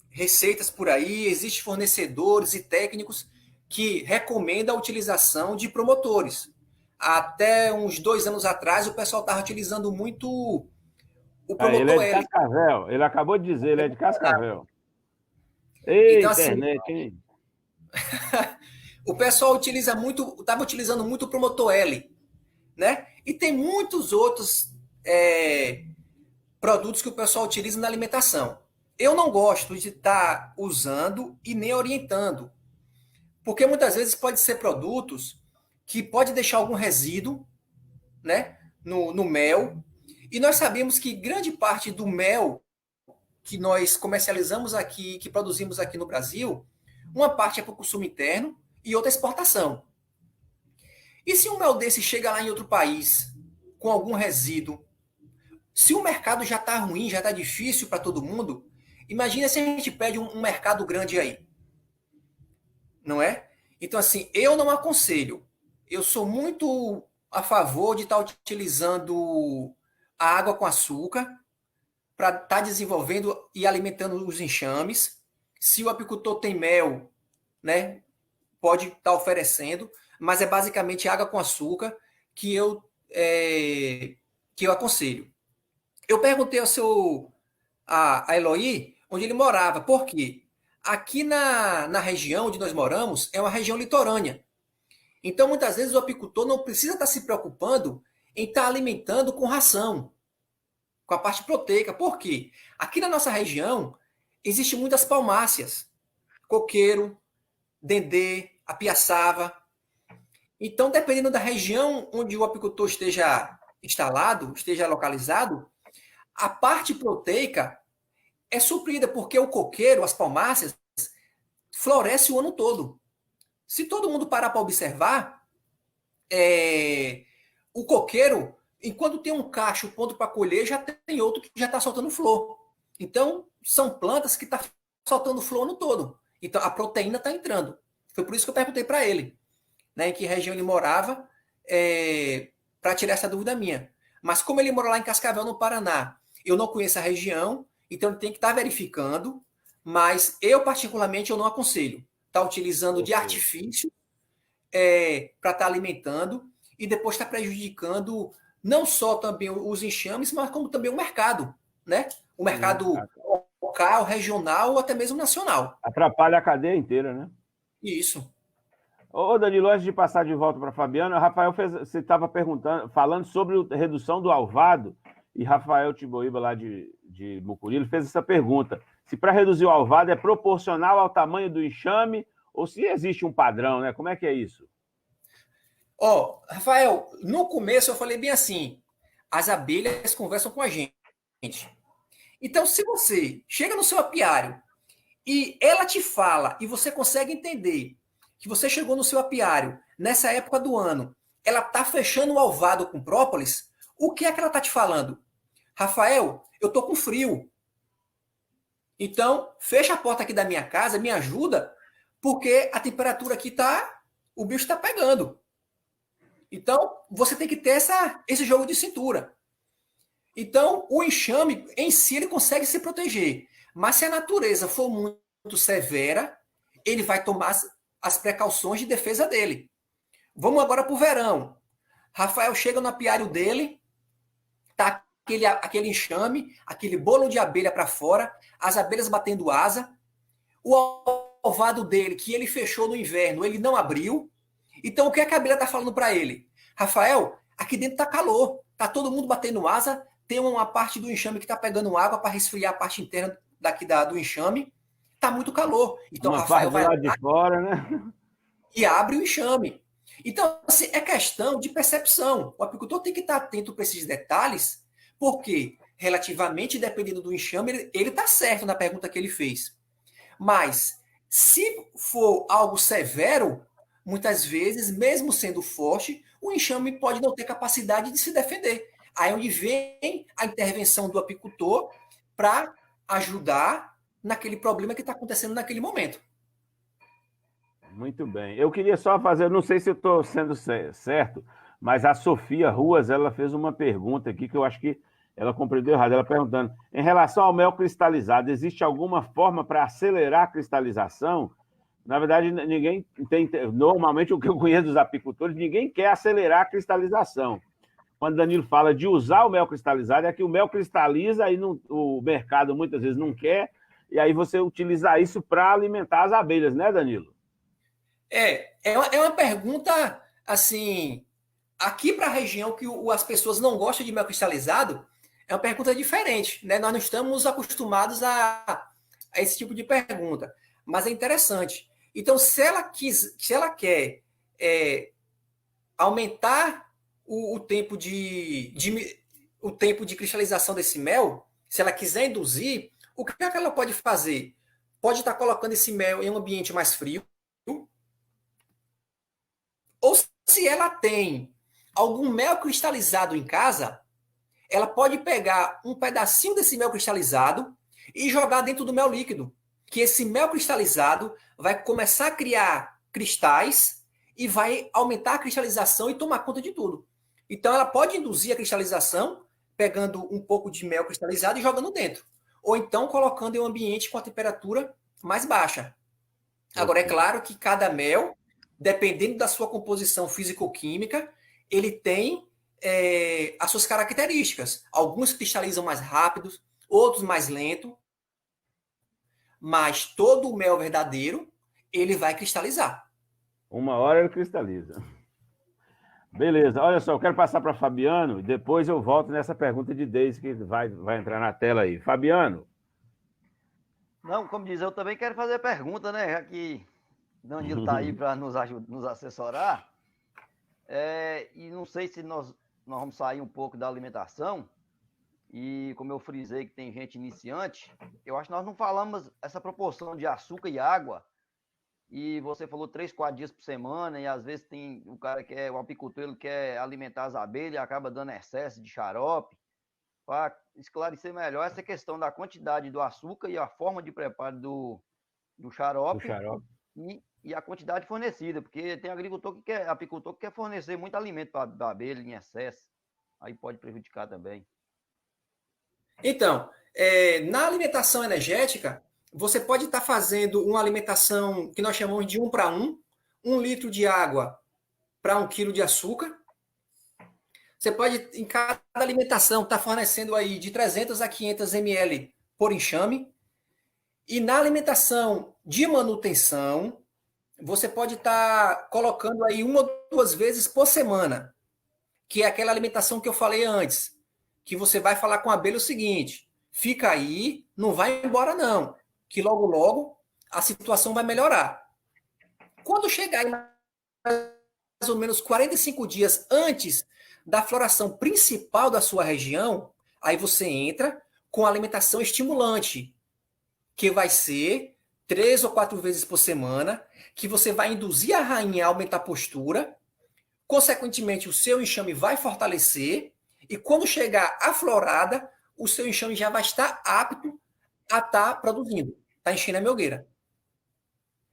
receitas por aí, existem fornecedores e técnicos que recomendam a utilização de promotores. Até uns 2 anos atrás, o pessoal estava utilizando muito o promotor ele é de Cascavel, ele acabou de dizer, ele é de Cascavel. Ei, então, internet, assim, hein? O pessoal estava utilizando muito o promotor L, né? E tem muitos outros produtos que o pessoal utiliza na alimentação. Eu não gosto de estar usando e nem orientando, porque muitas vezes pode ser produtos que pode deixar algum resíduo, né, no mel, e nós sabemos que grande parte do mel que nós comercializamos aqui, que produzimos aqui no Brasil, uma parte é para o consumo interno e outra exportação. E se um mel desse chega lá em outro país com algum resíduo, se o mercado já está ruim, já está difícil para todo mundo, imagina se a gente pede um mercado grande aí. Não é? Então, assim, eu não aconselho. Eu sou muito a favor de estar utilizando a água com açúcar para estar desenvolvendo e alimentando os enxames. Se o apicultor tem mel, né, pode estar oferecendo, mas é basicamente água com açúcar que eu aconselho. Eu perguntei a Eloy onde ele morava. Por quê? Aqui na região onde nós moramos é uma região litorânea. Então, muitas vezes, o apicultor não precisa estar se preocupando em estar alimentando com ração, com a parte proteica. Por quê? Aqui na nossa região, existem muitas palmáceas, coqueiro, dendê, apiaçava. Então, dependendo da região onde o apicultor esteja instalado, esteja localizado, a parte proteica é suprida, porque o coqueiro, as palmáceas, floresce o ano todo. Se todo mundo parar para observar, o coqueiro, enquanto tem um cacho pronto para colher, já tem outro que já está soltando flor. Então, são plantas que estão soltando flor no todo. Então, a proteína está entrando. Foi por isso que eu perguntei para ele, né, em que região ele morava, para tirar essa dúvida minha. Mas como ele mora lá em Cascavel, no Paraná, eu não conheço a região, então ele tem que estar verificando, mas eu, particularmente, eu não aconselho. Está utilizando de artifício para estar alimentando e depois está prejudicando não só também os enxames, mas como também o mercado, né? O mercado local, regional ou até mesmo nacional. Atrapalha a cadeia inteira, né? Isso. Ô, Danilo, antes de passar de volta para Fabiano, Rafael você estava falando sobre a redução do alvado, e Rafael Tiboíba, lá de Mucuri, ele fez essa pergunta: se para reduzir o alvado é proporcional ao tamanho do enxame, ou se existe um padrão, né? Como é que é isso? Rafael, no começo eu falei bem assim, as abelhas conversam com a gente. Então, se você chega no seu apiário e ela te fala e você consegue entender que você chegou no seu apiário nessa época do ano, ela está fechando o alvado com própolis, o que é que ela está te falando? Rafael, eu estou com frio. Então, fecha a porta aqui da minha casa, me ajuda, porque a temperatura aqui tá, o bicho está pegando. Então, você tem que ter esse jogo de cintura. Então, o enxame em si ele consegue se proteger. Mas se a natureza for muito severa, ele vai tomar as precauções de defesa dele. Vamos agora para o verão. Rafael chega no apiário dele, tá aquele enxame, aquele bolo de abelha para fora, as abelhas batendo asa, o ovado dele, que ele fechou no inverno, ele não abriu. Então, o que a abelha está falando para ele? Rafael, aqui dentro está calor, tá todo mundo batendo asa, tem uma parte do enxame que está pegando água para resfriar a parte interna daqui do enxame, tá muito calor. Então, uma Rafael parte vai lá de fora, né? E abre o enxame. Então, assim, é questão de percepção. O apicultor tem que estar atento para esses detalhes, porque, relativamente, dependendo do enxame, ele está certo na pergunta que ele fez. Mas, se for algo severo, muitas vezes, mesmo sendo forte, o enxame pode não ter capacidade de se defender. Aí é onde vem a intervenção do apicultor para ajudar naquele problema que está acontecendo naquele momento. Muito bem. Eu queria só fazer, não sei se eu estou sendo certo, mas a Sofia Ruas, ela fez uma pergunta aqui que eu acho que ela compreendeu errado. Ela perguntando, em relação ao mel cristalizado, existe alguma forma para acelerar a cristalização? Na verdade, ninguém tem, normalmente o que eu conheço dos apicultores, ninguém quer acelerar a cristalização. Quando Danilo fala de usar o mel cristalizado, é que o mel cristaliza e o mercado muitas vezes não quer, e aí você utiliza isso para alimentar as abelhas, né, Danilo? É uma pergunta, assim, aqui para a região que as pessoas não gostam de mel cristalizado, é uma pergunta diferente, né? Nós não estamos acostumados a esse tipo de pergunta, mas é interessante. Então, se ela quer aumentar o tempo o tempo de cristalização desse mel, se ela quiser induzir, o que é que ela pode fazer? Pode estar colocando esse mel em um ambiente mais frio, ou se ela tem algum mel cristalizado em casa, ela pode pegar um pedacinho desse mel cristalizado e jogar dentro do mel líquido. Que esse mel cristalizado vai começar a criar cristais e vai aumentar a cristalização e tomar conta de tudo. Então ela pode induzir a cristalização pegando um pouco de mel cristalizado e jogando dentro. Ou então colocando em um ambiente com a temperatura mais baixa. Agora, é claro que cada mel, dependendo da sua composição físico-química, ele tem as suas características. Alguns cristalizam mais rápidos, outros mais lento, mas todo o mel verdadeiro, ele vai cristalizar. Uma hora ele cristaliza. Beleza, olha só, eu quero passar para Fabiano e depois eu volto nessa pergunta de Deise que vai entrar na tela aí. Fabiano. Não, como diz, eu também quero fazer pergunta, né? Já que Danilo está aí para nos assessorar. E não sei se nós vamos sair um pouco da alimentação. E como eu frisei que tem gente iniciante, eu acho que nós não falamos essa proporção de açúcar e água. E você falou 3, 4 dias por semana, e às vezes tem o cara que é o apicultor, ele quer alimentar as abelhas e acaba dando excesso de xarope. Para esclarecer melhor essa questão da quantidade do açúcar e a forma de preparo do xarope. e a quantidade fornecida, porque tem apicultor que quer fornecer muito alimento para a abelha em excesso, aí pode prejudicar também. Então, na alimentação energética, você pode estar fazendo uma alimentação que nós chamamos de 1 para 1, 1 litro de água para 1 quilo de açúcar. Você pode, em cada alimentação, estar fornecendo aí de 300 a 500 ml por enxame. E na alimentação de manutenção, você pode estar colocando aí 1 ou 2 vezes por semana, que é aquela alimentação que eu falei antes, que você vai falar com a abelha o seguinte: fica aí, não vai embora não, que logo logo a situação vai melhorar. Quando chegar em mais ou menos 45 dias antes da floração principal da sua região, aí você entra com alimentação estimulante, que vai ser 3 ou 4 vezes por semana, que você vai induzir a rainha a aumentar a postura, consequentemente o seu enxame vai fortalecer, e quando chegar a florada, o seu enxame já vai estar apto a estar produzindo, está enchendo a melgueira.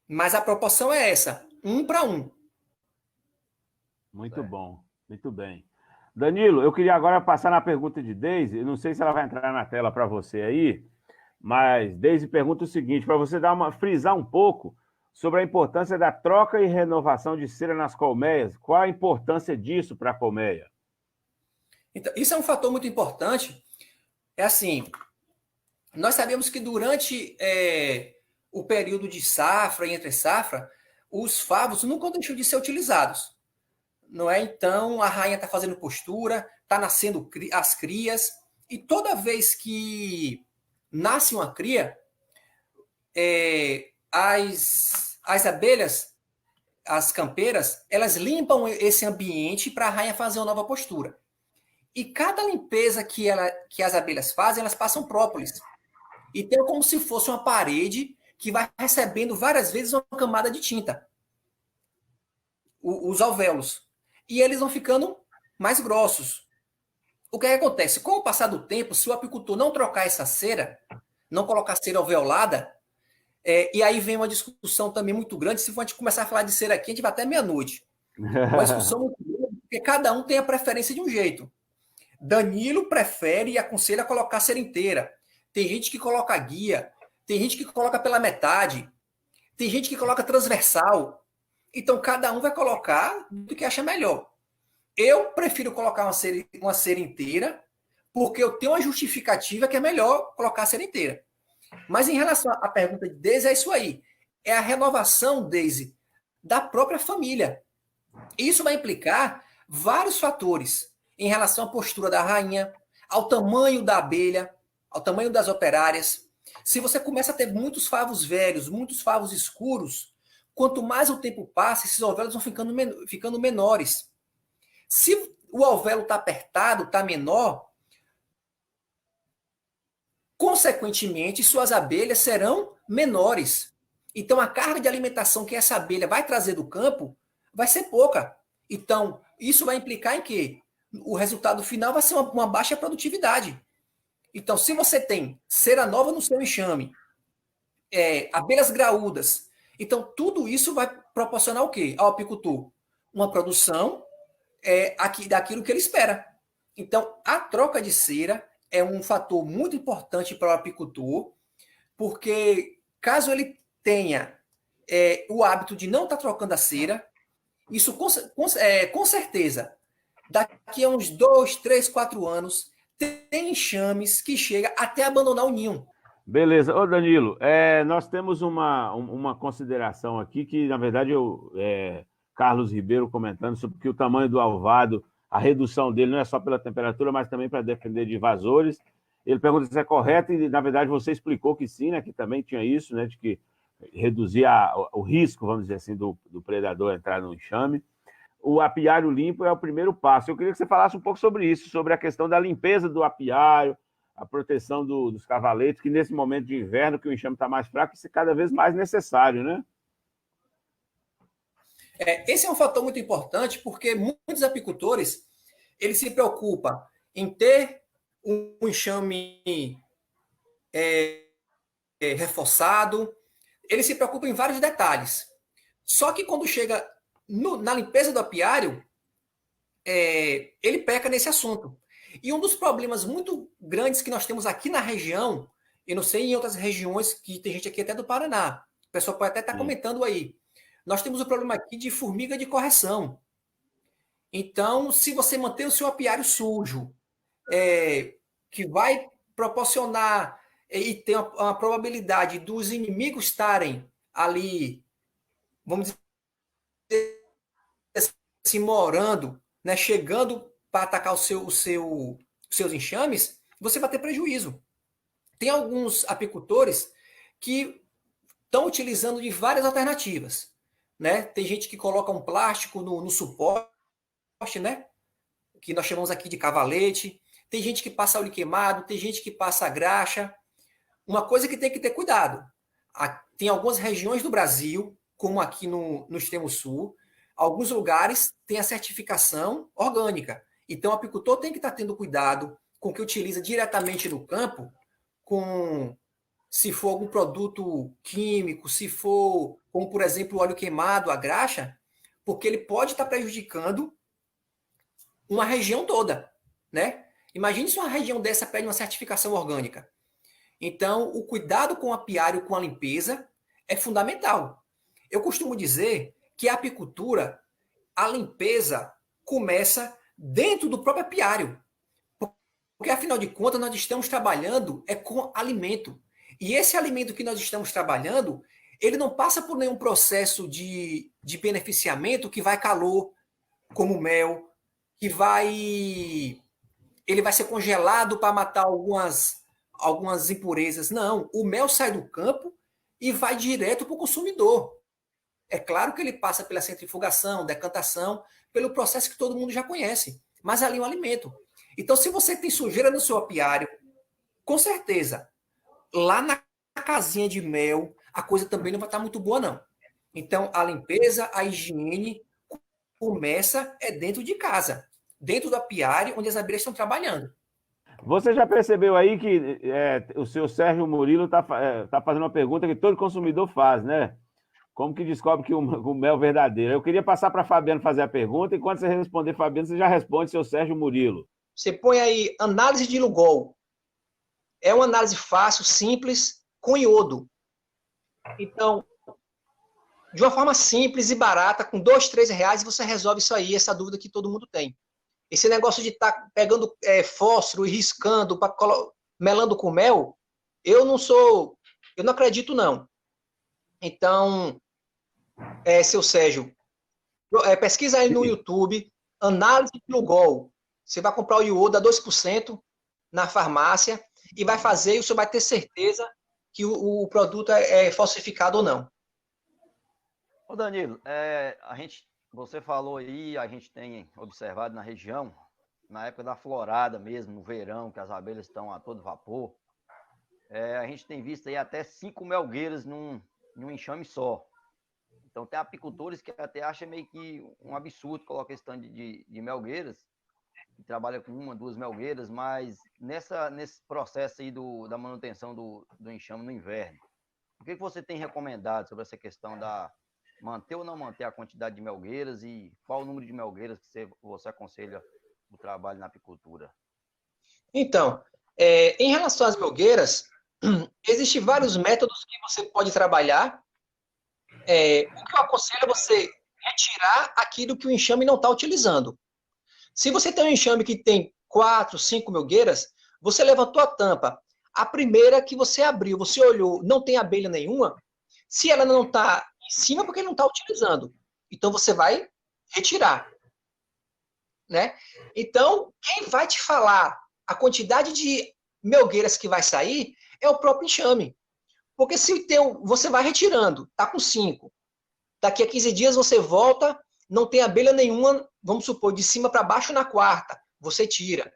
Mas a proporção é essa, 1 para 1. Muito bom, muito bem. Danilo, eu queria agora passar na pergunta de Deise, eu não sei se ela vai entrar na tela para você aí, mas Deise pergunta o seguinte, para você frisar um pouco sobre a importância da troca e renovação de cera nas colmeias, qual a importância disso para a colmeia? Então, isso é um fator muito importante. É assim, nós sabemos que durante o período de safra e entre safra, os favos nunca deixam de ser utilizados. Não é? Então, a rainha está fazendo postura, está nascendo as crias, e toda vez que nasce uma cria, as abelhas, as campeiras, elas limpam esse ambiente para a rainha fazer uma nova postura. E cada limpeza que as abelhas fazem, elas passam própolis. Então, é como se fosse uma parede que vai recebendo várias vezes uma camada de tinta. Os alvéolos. E eles vão ficando mais grossos. O que acontece? Com o passar do tempo, se o apicultor não trocar essa cera, não colocar cera alveolada, e aí vem uma discussão também muito grande. Se a gente começar a falar de cera aqui, a gente vai até meia-noite. Uma discussão muito grande, porque cada um tem a preferência de um jeito. Danilo prefere e aconselha colocar cera inteira. Tem gente que coloca guia, tem gente que coloca pela metade, tem gente que coloca transversal. Então, cada um vai colocar do que acha melhor. Eu prefiro colocar uma cera inteira, porque eu tenho uma justificativa que é melhor colocar a cera inteira. Mas em relação à pergunta de Deise, é isso aí. É a renovação, Deise, da própria família. Isso vai implicar vários fatores em relação à postura da rainha, ao tamanho da abelha, ao tamanho das operárias. Se você começa a ter muitos favos velhos, muitos favos escuros, quanto mais o tempo passa, esses alvéolos vão ficando menores. Se o alvéolo está apertado, está menor, consequentemente, suas abelhas serão menores. Então, a carga de alimentação que essa abelha vai trazer do campo vai ser pouca. Então, isso vai implicar em quê? O resultado final vai ser uma baixa produtividade. Então, se você tem cera nova no seu enxame, abelhas graúdas, então tudo isso vai proporcionar o quê? Ao apicultor? Uma produção daquilo que ele espera. Então, a troca de cera é um fator muito importante para o apicultor, porque caso ele tenha o hábito de não estar trocando a cera, isso com certeza, daqui a uns 2, 3, 4 anos, tem enxames que chega até abandonar o ninho. Beleza. Ô, Danilo, nós temos uma consideração aqui que, na verdade, Carlos Ribeiro comentando sobre que o tamanho do alvado, a redução dele não é só pela temperatura, mas também para defender de invasores. Ele pergunta se é correto e, na verdade, você explicou que sim, né, que também tinha isso, né, de que reduzia o risco, vamos dizer assim, do predador entrar no enxame. O apiário limpo é o primeiro passo. Eu queria que você falasse um pouco sobre isso, sobre a questão da limpeza do apiário, a proteção dos cavaletes, que nesse momento de inverno, que o enxame está mais fraco, isso é cada vez mais necessário, né? Esse é um fator muito importante, porque muitos apicultores, eles se preocupam em ter um enxame reforçado, eles se preocupam em vários detalhes. Só que quando chega na limpeza do apiário, ele peca nesse assunto. E um dos problemas muito grandes que nós temos aqui na região, eu não sei em outras regiões, que tem gente aqui até do Paraná, o pessoal pode até estar comentando aí, nós temos o problema aqui de formiga de correção. Então, se você manter o seu apiário sujo, que vai proporcionar e ter uma probabilidade dos inimigos estarem ali, vamos dizer assim, morando, né, chegando para atacar os seus enxames, você vai ter prejuízo. Tem alguns apicultores que estão utilizando de várias alternativas, né? Tem gente que coloca um plástico no suporte, né? Que nós chamamos aqui de cavalete. Tem gente que passa óleo queimado, tem gente que passa graxa. Uma coisa que tem que ter cuidado. Tem algumas regiões do Brasil, como aqui no extremo sul, alguns lugares têm a certificação orgânica. Então, o apicultor tem que estar tendo cuidado com o que utiliza diretamente no campo, se for algum produto químico, se for, como por exemplo, o óleo queimado, a graxa, porque ele pode estar prejudicando uma região toda, né? Imagine se uma região dessa pede uma certificação orgânica. Então, o cuidado com o apiário, com a limpeza, é fundamental. Eu costumo dizer que a apicultura, a limpeza começa dentro do próprio apiário. Porque, afinal de contas, nós estamos trabalhando com alimento. E esse alimento que nós estamos trabalhando, ele não passa por nenhum processo de beneficiamento que vai calor, como mel, que ele vai ser congelado para matar algumas impurezas. Não, o mel sai do campo e vai direto para o consumidor. É claro que ele passa pela centrifugação, decantação, pelo processo que todo mundo já conhece, mas ali é um alimento. Então, se você tem sujeira no seu apiário, com certeza, lá na casinha de mel, a coisa também não vai estar muito boa, não. Então, a limpeza, a higiene começa dentro de casa, dentro do apiário, onde as abelhas estão trabalhando. Você já percebeu aí que o seu Sérgio Murilo está fazendo uma pergunta que todo consumidor faz, né? Como que descobre que o mel é verdadeiro? Eu queria passar para Fabiano fazer a pergunta, e quando você responder, Fabiano, você já responde, seu Sérgio Murilo. Você põe aí análise de Lugol. É uma análise fácil, simples, com iodo. Então, de uma forma simples e barata, com R$2, R$3, você resolve isso aí, essa dúvida que todo mundo tem. Esse negócio de estar pegando fósforo e riscando, melando com mel, eu não acredito, não. Então, seu Sérgio, pesquisa aí no YouTube, análise de Lugol. Você vai comprar o iodo a 2% na farmácia e vai fazer, e você vai ter certeza que o produto é falsificado ou não. Ô Danilo, você falou aí, a gente tem observado na região, na época da florada mesmo, no verão, que as abelhas estão a todo vapor, a gente tem visto aí até 5 melgueiras num enxame só. Então tem apicultores que até acham meio que um absurdo colocar esse tanto de melgueiras, que trabalha com 1, 2 melgueiras, mas nesse processo aí da manutenção do enxame no inverno, o que você tem recomendado sobre essa questão da manter ou não manter a quantidade de melgueiras e qual o número de melgueiras que você aconselha o trabalho na apicultura? Então, em relação às melgueiras, existem vários métodos que você pode trabalhar. O que eu aconselho é você retirar aquilo que o enxame não está utilizando. Se você tem um enxame que tem 4, 5 melgueiras, você levantou a tampa. A primeira que você abriu, você olhou, não tem abelha nenhuma. Se ela não está em cima, porque ele não está utilizando. Então, você vai retirar. Né? Então, quem vai te falar a quantidade de melgueiras que vai sair é o próprio enxame. Porque se você vai retirando, está com 5. Daqui a 15 dias você volta, não tem abelha nenhuma, vamos supor, de cima para baixo na quarta, você tira.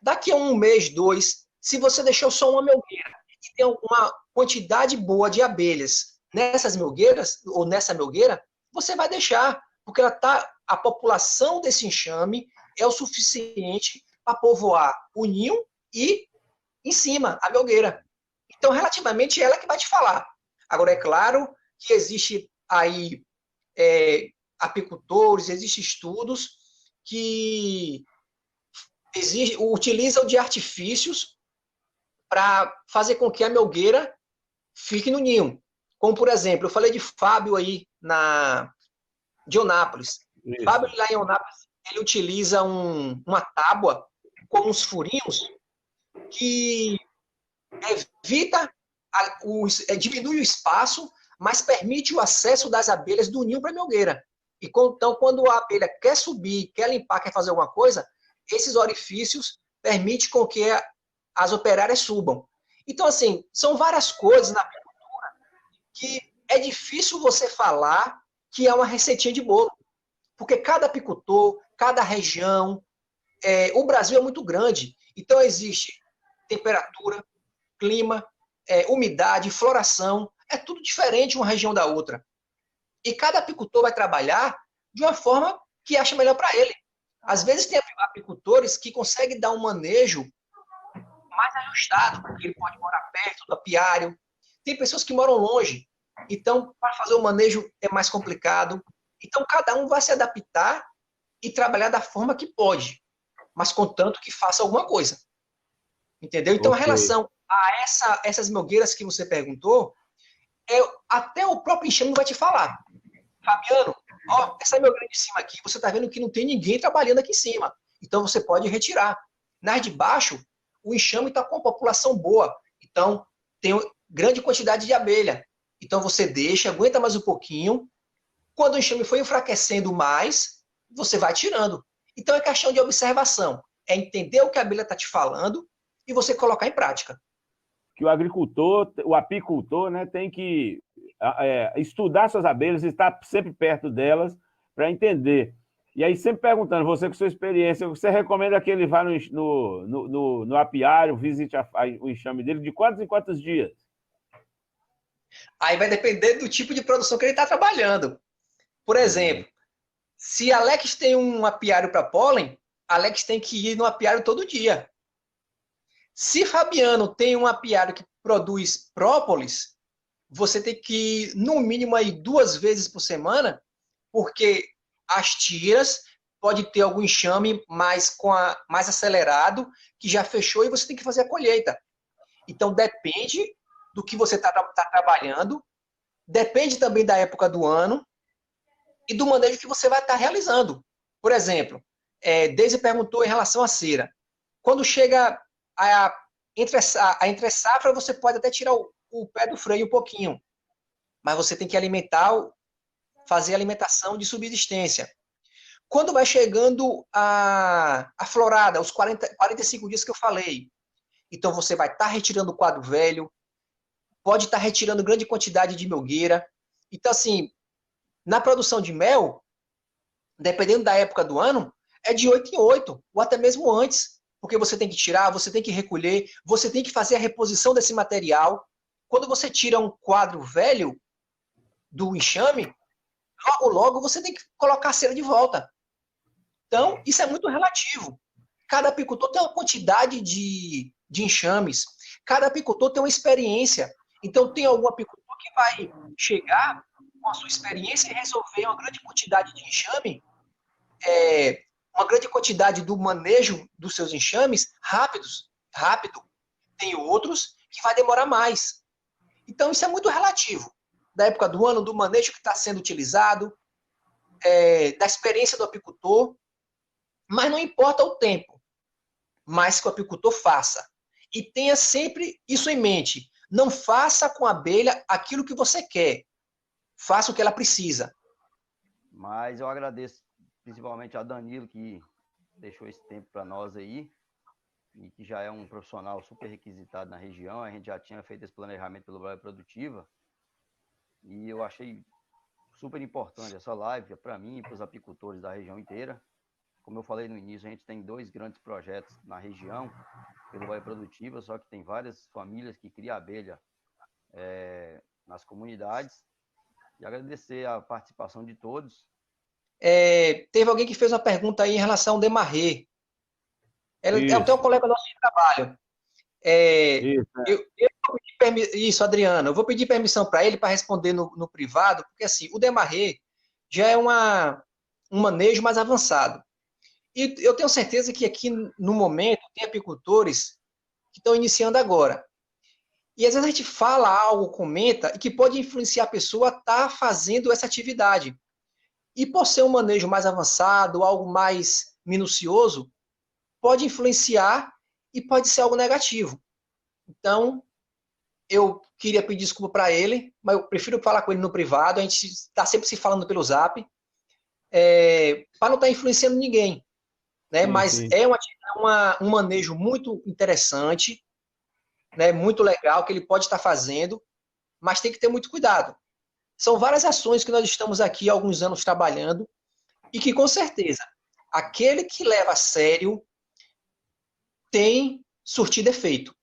Daqui a 1 mês, 2, se você deixou só uma melgueira e tem uma quantidade boa de abelhas nessas melgueiras, ou nessa melgueira, você vai deixar, porque a população desse enxame é o suficiente para povoar o ninho e, em cima, a melgueira. Então, relativamente, ela que vai te falar. Agora, é claro que existe aí apicultores, existem estudos que utilizam de artifícios para fazer com que a melgueira fique no ninho. Como, por exemplo, eu falei de Fábio aí de Onápolis. Isso. Fábio, lá em Onápolis, ele utiliza uma tábua com uns furinhos que evita, diminui o espaço, mas permite o acesso das abelhas do ninho para a melgueira. Então, quando a abelha quer subir, quer limpar, quer fazer alguma coisa, esses orifícios permitem com que as operárias subam. Então, assim, são várias coisas na apicultura que é difícil você falar que é uma receitinha de bolo. Porque cada apicultor, cada região, o Brasil é muito grande. Então, existe temperatura, clima, umidade, floração, é tudo diferente uma região da outra. E cada apicultor vai trabalhar de uma forma que acha melhor para ele. Às vezes tem apicultores que conseguem dar um manejo mais ajustado, porque ele pode morar perto do apiário. Tem pessoas que moram longe. Então, para fazer o manejo é mais complicado. Então, cada um vai se adaptar e trabalhar da forma que pode, mas contanto que faça alguma coisa. Entendeu? Então, Ok. a relação a essas melgueiras que você perguntou, até o próprio enxame vai te falar. Fabiano, ó, essa melgueira de cima aqui, você está vendo que não tem ninguém trabalhando aqui em cima. Então, você pode retirar. Nas de baixo, o enxame está com uma população boa. Então, tem grande quantidade de abelha. Então, você deixa, aguenta mais um pouquinho. Quando o enxame for enfraquecendo mais, você vai tirando. Então, é questão de observação. É entender o que a abelha está te falando e você colocar em prática. Que o agricultor, o apicultor, né, tem que estudar suas abelhas, estar sempre perto delas para entender. E aí, sempre perguntando, você com sua experiência, você recomenda que ele vá no apiário, visite o enxame dele de quantos em quantos dias? Aí vai depender do tipo de produção que ele está trabalhando. Por exemplo, se Alex tem um apiário para pólen, Alex tem que ir no apiário todo dia. Se Fabiano tem um apiário que produz própolis, você tem que ir, no mínimo, aí 2 vezes por semana, porque as tiras pode ter algum enxame mais acelerado, que já fechou, e você tem que fazer a colheita. Então, depende do que você está trabalhando, depende também da época do ano e do manejo que você vai estar realizando. Por exemplo, Deise perguntou em relação à cera. Quando chega a entre-safra, você pode até tirar o pé do freio um pouquinho, mas você tem que fazer alimentação de subsistência. Quando vai chegando a florada, os 45 dias que eu falei, então você vai estar retirando o quadro velho, pode estar retirando grande quantidade de melgueira. Então, assim, na produção de mel, dependendo da época do ano, é de 8 em 8, ou até mesmo antes, porque você tem que tirar, você tem que recolher, você tem que fazer a reposição desse material. Quando você tira um quadro velho do enxame, logo você tem que colocar a cera de volta. Então, isso é muito relativo. Cada apicultor tem uma quantidade de enxames, cada apicultor tem uma experiência. Então, tem algum apicultor que vai chegar com a sua experiência e resolver uma grande quantidade de enxame, uma grande quantidade do manejo dos seus enxames rápido. Tem outros que vai demorar mais. Então, isso é muito relativo. Da época do ano, do manejo que está sendo utilizado, da experiência do apicultor, mas não importa o tempo, mas que o apicultor faça. E tenha sempre isso em mente. Não faça com a abelha aquilo que você quer. Faça o que ela precisa. Mas eu agradeço principalmente a Danilo, que deixou esse tempo para nós aí, e que já é um profissional super requisitado na região. A gente já tinha feito esse planejamento pelo Bahia Produtiva, e eu achei super importante essa live para mim e para os apicultores da região inteira. Como eu falei no início, a gente tem 2 grandes projetos na região, pelo Bahia Produtiva, só que tem várias famílias que criam abelha nas comunidades. E agradecer a participação de todos. Teve alguém que fez uma pergunta aí em relação ao Demarré. Ele é até um colega nosso de trabalho. Isso, Adriano. Eu vou pedir permissão para ele para responder no privado, porque assim, o Demarré já é um manejo mais avançado. E eu tenho certeza que aqui, no momento, tem apicultores que estão iniciando agora. E às vezes a gente fala algo, comenta, e que pode influenciar a pessoa a estar fazendo essa atividade. E por ser um manejo mais avançado, algo mais minucioso, pode influenciar e pode ser algo negativo. Então, eu queria pedir desculpa para ele, mas eu prefiro falar com ele no privado, a gente está sempre se falando pelo Zap, para não estar influenciando ninguém. Né? Sim, Mas sim. é um manejo muito interessante, né? Muito legal, que ele pode estar fazendo, mas tem que ter muito cuidado. São várias ações que nós estamos aqui há alguns anos trabalhando e que, com certeza, aquele que leva a sério tem surtido efeito.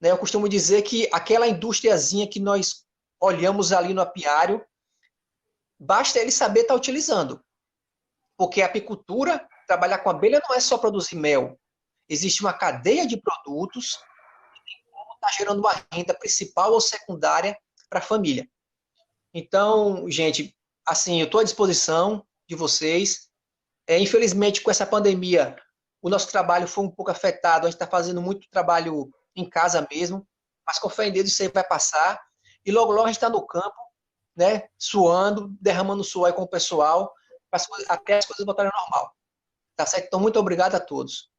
Né? Eu costumo dizer que aquela indústriazinha que nós olhamos ali no apiário, basta ele saber estar utilizando. Porque a apicultura, trabalhar com abelha não é só produzir mel. Existe uma cadeia de produtos que está gerando uma renda principal ou secundária para a família. Então, gente, assim, eu estou à disposição de vocês. Infelizmente, com essa pandemia, o nosso trabalho foi um pouco afetado. A gente está fazendo muito trabalho em casa mesmo, mas com fé em Deus isso aí vai passar. E logo, logo a gente está no campo, né, suando, derramando suor aí com o pessoal, até as coisas voltarem ao normal. Tá certo? Então, muito obrigado a todos.